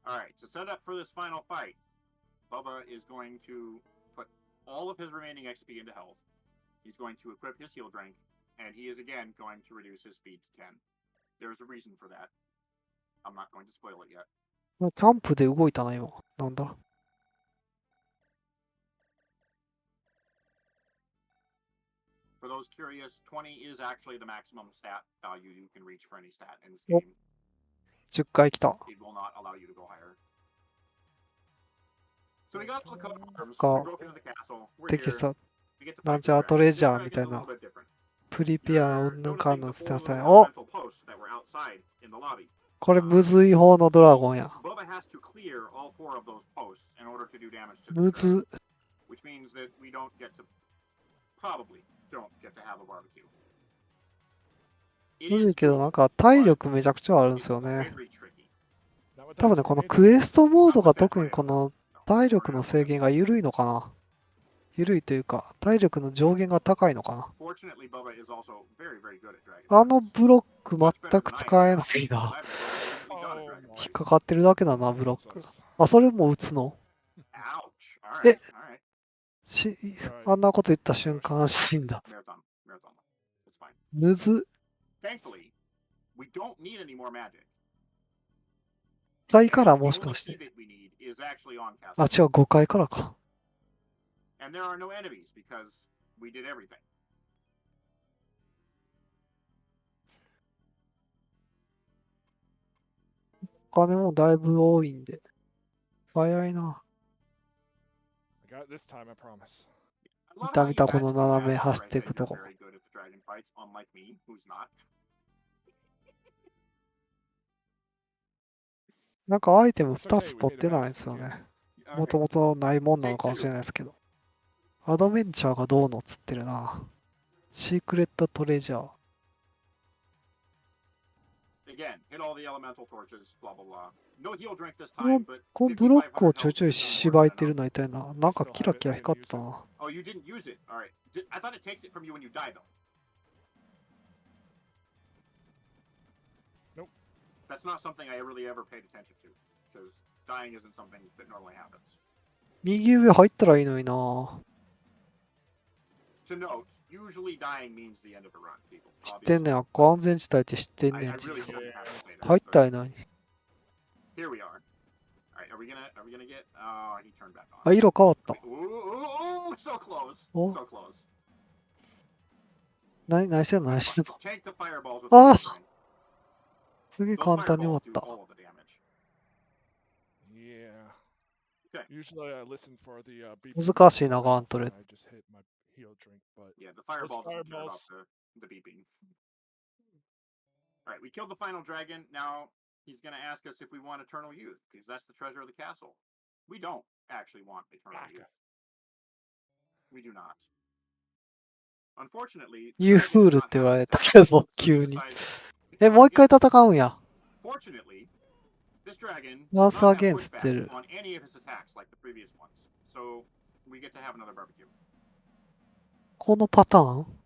Speaker 3: Alright, to set up for this final fight, Bubba is going to put all of his remaining XP into health. He's going to equip his heal drink, and he is again going to reduce his speed to 10. There's a reason for that. I'm not going to spoil it yet.
Speaker 1: キャンプで動いたな、今。なんだ
Speaker 3: For those curious, 20 is actually the maximum stat value you can reach for any stat in this
Speaker 1: Yep.
Speaker 3: game.
Speaker 1: 10回来た。
Speaker 3: It will not allow allow you to go higher. So we got all the coat of arms. We
Speaker 1: Got
Speaker 3: broke into the castle. We're
Speaker 1: テキス
Speaker 3: here.
Speaker 1: ト、
Speaker 3: We get to
Speaker 1: なん
Speaker 3: fight
Speaker 1: ちゃ
Speaker 3: the
Speaker 1: らト
Speaker 3: dragon.
Speaker 1: レ
Speaker 3: This
Speaker 1: ジャー
Speaker 3: dragon
Speaker 1: み
Speaker 3: is
Speaker 1: た
Speaker 3: a
Speaker 1: いな、
Speaker 3: little bit different.
Speaker 1: プリペア、
Speaker 3: You're
Speaker 1: うんぬん
Speaker 3: noticing
Speaker 1: かんぬん
Speaker 3: the
Speaker 1: って言ってま
Speaker 3: four
Speaker 1: したね。
Speaker 3: little
Speaker 1: お、
Speaker 3: elemental posts that were outside in the lobby.
Speaker 1: これむずい方のドラゴンや。
Speaker 3: Bubba has to clear all 4 of those posts in order to do damage to
Speaker 1: む
Speaker 3: the dragon,
Speaker 1: ず、
Speaker 3: which means that we don't get to, probably don't get to have a barbecue. It
Speaker 1: むず
Speaker 3: is
Speaker 1: いけど、なん
Speaker 3: doable,
Speaker 1: か体力めちゃくちゃあるんで
Speaker 3: it's
Speaker 1: すよね。
Speaker 3: very tricky.
Speaker 2: Not with
Speaker 1: 多分
Speaker 2: that
Speaker 1: ね、この
Speaker 2: tornado.
Speaker 1: クエストモード
Speaker 3: Not
Speaker 1: が
Speaker 3: with that
Speaker 1: 特に
Speaker 3: tornado,
Speaker 1: こ
Speaker 3: no.
Speaker 1: の
Speaker 3: No,
Speaker 1: 体
Speaker 3: the
Speaker 1: 力の
Speaker 3: tornado
Speaker 1: 制
Speaker 3: wasn't.
Speaker 1: 限が緩いのかな。緩いというか、体力の上限が高いのかな。
Speaker 3: Fortunately, Bubba is also very, very good at dragon
Speaker 1: あの
Speaker 3: fights.
Speaker 1: ブロック
Speaker 3: Much
Speaker 1: 全
Speaker 3: better
Speaker 1: く
Speaker 3: than I
Speaker 1: 使
Speaker 3: am
Speaker 1: え
Speaker 3: now,
Speaker 1: ない
Speaker 3: because
Speaker 1: な。
Speaker 3: I've never legitimately done a
Speaker 2: Oh
Speaker 3: dragon
Speaker 1: 引っ
Speaker 3: fight.
Speaker 1: かかってるだけだな、ブロック。
Speaker 2: Sucks.
Speaker 1: あ、それも打つの
Speaker 3: Ouch. All
Speaker 1: え、
Speaker 3: right, all right.
Speaker 1: あんなこと言った瞬間死んだ。
Speaker 3: Marathon, marathon. It's fine.
Speaker 1: むず。
Speaker 3: Thankfully, we don't need any more magic.
Speaker 1: 5階から
Speaker 3: And
Speaker 1: も
Speaker 3: the
Speaker 1: しか
Speaker 3: only
Speaker 1: し
Speaker 3: key
Speaker 1: て。
Speaker 3: that we need is actually on
Speaker 1: あ、
Speaker 3: castle.
Speaker 1: 違う、5階からか。
Speaker 3: And there are no enemies because we did everything.
Speaker 1: お金もだいぶ多いんで。早いな。
Speaker 2: I got it this time, I promise.
Speaker 3: I love
Speaker 1: 見た
Speaker 3: how
Speaker 1: 見
Speaker 3: you
Speaker 1: た
Speaker 3: had
Speaker 1: こ
Speaker 3: to
Speaker 1: の
Speaker 3: do
Speaker 1: 斜
Speaker 3: that
Speaker 1: め
Speaker 3: after
Speaker 1: 走
Speaker 3: I
Speaker 1: ってい
Speaker 3: said
Speaker 1: く
Speaker 3: you're
Speaker 1: とこ。
Speaker 3: very good at the dragon fights, unlike me, who's not.
Speaker 1: なんかアイテム
Speaker 2: It's
Speaker 1: 2
Speaker 2: okay,
Speaker 1: つ
Speaker 2: we
Speaker 1: 取っ
Speaker 2: made
Speaker 1: て
Speaker 2: it
Speaker 1: ない
Speaker 2: out.
Speaker 1: んですよ
Speaker 2: We
Speaker 1: ね。
Speaker 2: did.
Speaker 1: もと
Speaker 2: Okay.
Speaker 1: もとないもんなのかもしれないですけど。アドベンチャーがどうのっつってるな。シークレットトレジャー。
Speaker 3: Again, hit all the elemental torches, blah blah blah. No heal drink this
Speaker 1: この
Speaker 3: time, but
Speaker 1: このブロックを
Speaker 3: 5500
Speaker 1: ちょいちょい
Speaker 3: health
Speaker 1: し
Speaker 3: is
Speaker 1: ば
Speaker 3: more
Speaker 1: い
Speaker 3: than
Speaker 1: てる
Speaker 3: enough.
Speaker 1: のみたいな。なんか
Speaker 2: still
Speaker 1: キラ
Speaker 2: have it.
Speaker 1: キラ
Speaker 2: I
Speaker 1: 光
Speaker 2: didn't
Speaker 1: った
Speaker 2: use it.
Speaker 1: な。
Speaker 3: Oh, you didn't use it. All right. I thought it takes it from you when you die, though.
Speaker 2: Nope.
Speaker 3: That's not something I really ever paid attention to, because dying isn't something that normally happens.
Speaker 1: 右上入ったらいいのにな。
Speaker 3: To note, usually dying means the end of a run, people.
Speaker 1: 知ってんね
Speaker 3: Obviously.
Speaker 1: ん。安全地帯って知ってん
Speaker 3: I
Speaker 1: ねん、
Speaker 3: really
Speaker 1: 実は。
Speaker 3: shouldn't have to say that.
Speaker 1: 入っ
Speaker 3: but
Speaker 1: たらいいのに。
Speaker 3: here we are. All right, are we gonna get? Oh, he turned back on.
Speaker 1: あ、色変わった。
Speaker 3: Ooh, ooh, ooh, so close.
Speaker 1: Oh.
Speaker 3: So close.
Speaker 1: 何してんの何してんの
Speaker 3: Tank the fireballs with
Speaker 1: Ah.
Speaker 3: the ring.
Speaker 1: すげえ
Speaker 3: Those
Speaker 1: 簡単に終わ
Speaker 3: fireballs
Speaker 1: っ
Speaker 3: do
Speaker 1: た。
Speaker 3: all of the damage.
Speaker 2: Yeah.
Speaker 3: Okay.
Speaker 2: Usually I listen for the beep.
Speaker 1: 難しいな、ガントレ。
Speaker 2: I just hit my heal drink, but
Speaker 3: Yeah, the fireball doesn't care about
Speaker 2: fireballs-
Speaker 3: the beeping. All right, we killed the final dragon. Now he's going to ask us if we want eternal youth, because that's the treasure of the castle. We don't actually want eternal
Speaker 2: Baka.
Speaker 3: youth. We do not. Unfortunately,
Speaker 1: You
Speaker 3: the dragon
Speaker 1: fool
Speaker 3: does not
Speaker 1: って言わ
Speaker 3: have
Speaker 1: れた
Speaker 3: death,
Speaker 1: けど、
Speaker 3: so he
Speaker 1: 急に。
Speaker 3: decides-
Speaker 1: え、もう一回戦うんや。
Speaker 3: Fortunately, this dragon
Speaker 1: Once
Speaker 3: does not have
Speaker 1: again,
Speaker 3: pushback
Speaker 1: still.
Speaker 3: on any of his attacks like the previous ones. So we get to have another barbecue.
Speaker 1: このパターン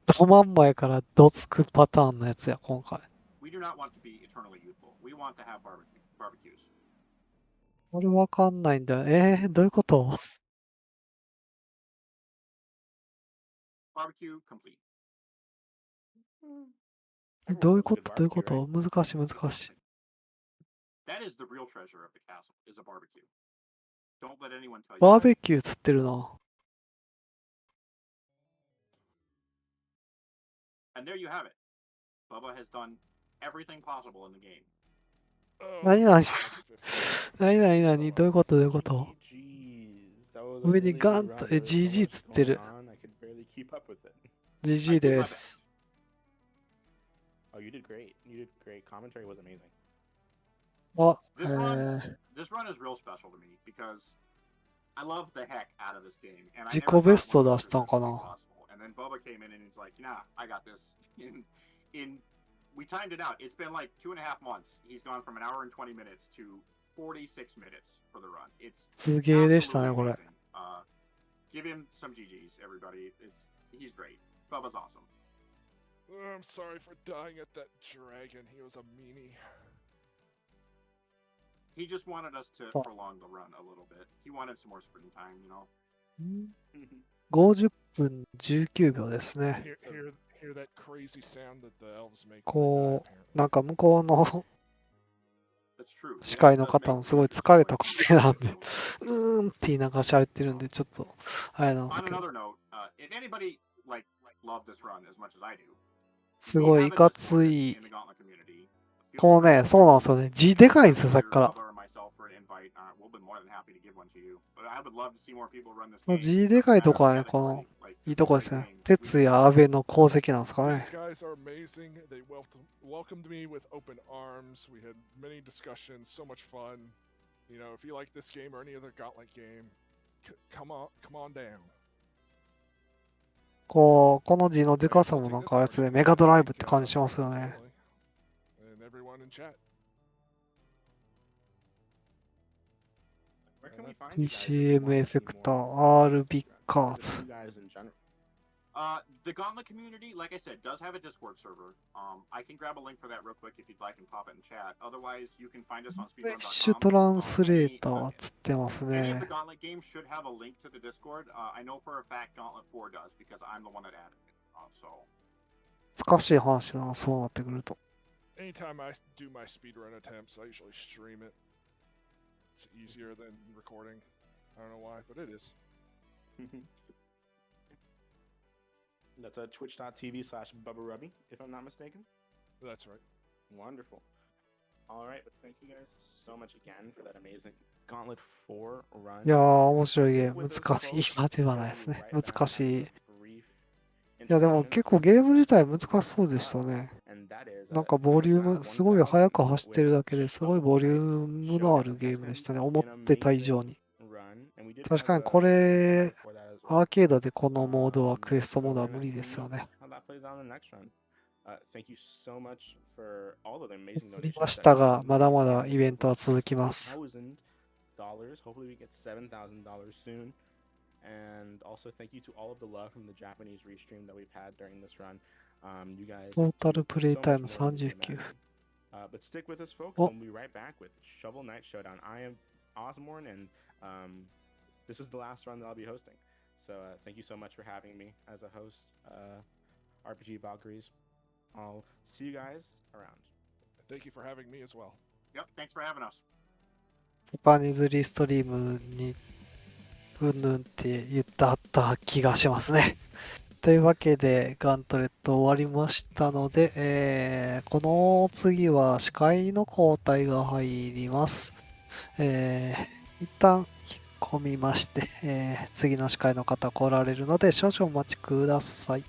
Speaker 1: ど真ん前からどつくパターンのやつや、今回。
Speaker 3: We do not want to be eternally youthful. We want to have barbecues.
Speaker 1: これわかんないんだ。どういうこと
Speaker 3: Barbecue complete.
Speaker 1: どういうこと
Speaker 4: Everyone
Speaker 1: どういう
Speaker 4: loves a
Speaker 1: こ
Speaker 4: barbecue,
Speaker 1: と
Speaker 4: right?
Speaker 1: 難しい難しい。
Speaker 3: That is the real treasure of the castle, is a barbecue. Don't let anyone tell you.
Speaker 1: バーベキューつってるな。
Speaker 3: And there you have it. Bubba has done everything possible in the game.
Speaker 2: Oh,
Speaker 1: 何々
Speaker 2: 50.
Speaker 1: 何どういうことどういうこと
Speaker 4: GG's. That was a
Speaker 1: 上に
Speaker 4: really
Speaker 1: ガ
Speaker 4: good
Speaker 1: ンと、
Speaker 4: run. There was so
Speaker 1: GG つ
Speaker 4: much
Speaker 1: ってる。
Speaker 4: going on, I could barely keep up with it.
Speaker 3: I
Speaker 1: GG
Speaker 3: did my
Speaker 1: で
Speaker 3: best.
Speaker 1: す。
Speaker 4: Oh, you did great. You did great. Commentary was amazing.
Speaker 1: あ、
Speaker 3: This run is real special to me because I love the heck out of this game. And I
Speaker 1: 自己
Speaker 3: never
Speaker 1: ベ
Speaker 3: thought
Speaker 1: スト
Speaker 3: it
Speaker 1: 出
Speaker 3: was
Speaker 1: したんか
Speaker 3: 100%
Speaker 1: な
Speaker 3: possible. And then Bubba came in and he's like, nah, I got this. We timed it out. It's been like 2.5 months. He's gone from an hour and 20 minutes to 46 minutes for the run. It's
Speaker 1: すげえでしたね、
Speaker 3: absolutely
Speaker 1: これ。
Speaker 3: amazing. Give him some GGs, everybody. He's great. Bubba's awesome.
Speaker 2: I'm sorry for dying at that dragon. He was a meanie.
Speaker 3: He just wanted us to
Speaker 1: Fuck.
Speaker 3: prolong the run a little bit. He wanted some more sprint time, you know.
Speaker 1: 50分19秒ですね。
Speaker 2: Hear that crazy sound that the elves make.
Speaker 1: こう、なんか向こうの
Speaker 3: That's true.
Speaker 1: 司会の方もすごい疲れた声なんで、って言いながら喋ってるんで、ちょっと、あれなんです
Speaker 3: On
Speaker 1: けど、
Speaker 3: another note, if anybody love this run as much as I do,
Speaker 1: すごいいかつい、このね、そうなんですよね。字でかいんですよ、さっきから。この字でかいとこはね、この、いいとこですね。哲也、安倍の功績なんですかね。
Speaker 2: These guys are amazing. They welcomed me with open arms. We had many discussions, so much fun. You know, if you like this game or any other Gauntlet game, come on down.
Speaker 1: この字のでかさもなんかあれですね、メガドライブって感じしますよね。
Speaker 2: And everyone in chat.
Speaker 4: Where can we find you guys if we
Speaker 1: TCM
Speaker 4: wanna
Speaker 1: エフェ
Speaker 4: see
Speaker 1: クタ
Speaker 4: more?
Speaker 1: ー、RB カー
Speaker 4: Just
Speaker 1: ズ。
Speaker 4: you guys in general.
Speaker 3: The Gauntlet community, like I said, does have a Discord server. I can grab a link for that real quick if you'd like and pop it in chat. Otherwise, you can find us on
Speaker 1: フレッシュ
Speaker 3: speedrun.com.
Speaker 1: トランスレーターつってますね。
Speaker 3: Any of the Gauntlet games should have a link to the Discord. I know for a fact Gauntlet 4 does because I'm the one that added it. So.
Speaker 1: 難しい話だな、そうなってくると。
Speaker 2: Anytime I do my speedrun attempts, I usually stream it. It's easier than recording. I don't know why, but it is.
Speaker 4: That's twitch.tv/BubbaRubbie, if I'm not mistaken.
Speaker 2: That's right.
Speaker 4: Wonderful. All right, but thank you guys so much again for that amazing Gauntlet 4 run.
Speaker 1: いやー、面白いゲーム。難しい。今ではないですね。難しい。いや、でも結構ゲーム自体難しそうでしたね。なんかボリューム、すごい速く走ってるだけですごいボリュームのあるゲームでしたね。思ってた以上に。確かにこれ、アーケードでこのモードはクエストモードは無理ですよね。ありましたが、まだまだイベントは続きます。
Speaker 4: Hopefully we get $7,000 soon. And also thank you to all of the love from the Japanese restream that we've had during this run. You guys
Speaker 1: トータル
Speaker 4: do
Speaker 1: プレイ
Speaker 4: so
Speaker 1: タイ
Speaker 4: much
Speaker 1: ム
Speaker 4: more than you can
Speaker 1: 39
Speaker 4: imagine. But stick with us, folks.
Speaker 1: Oh.
Speaker 4: We'll be right back with Shovel Knight Showdown. I am Osborne, and this is the last run that I'll be hosting. So thank you so much for having me as a host, RPG Valkyries. I'll see you guys around.
Speaker 2: Thank you for having me as well.
Speaker 3: Yep, thanks for having us.
Speaker 1: ジャパニーズリストリームにうんぬんって言った気がしますね。というわけでガントレット終わりましたので、この次は司会の交代が入ります。一旦引っ込みまして、次の司会の方来られるので少々お待ちください。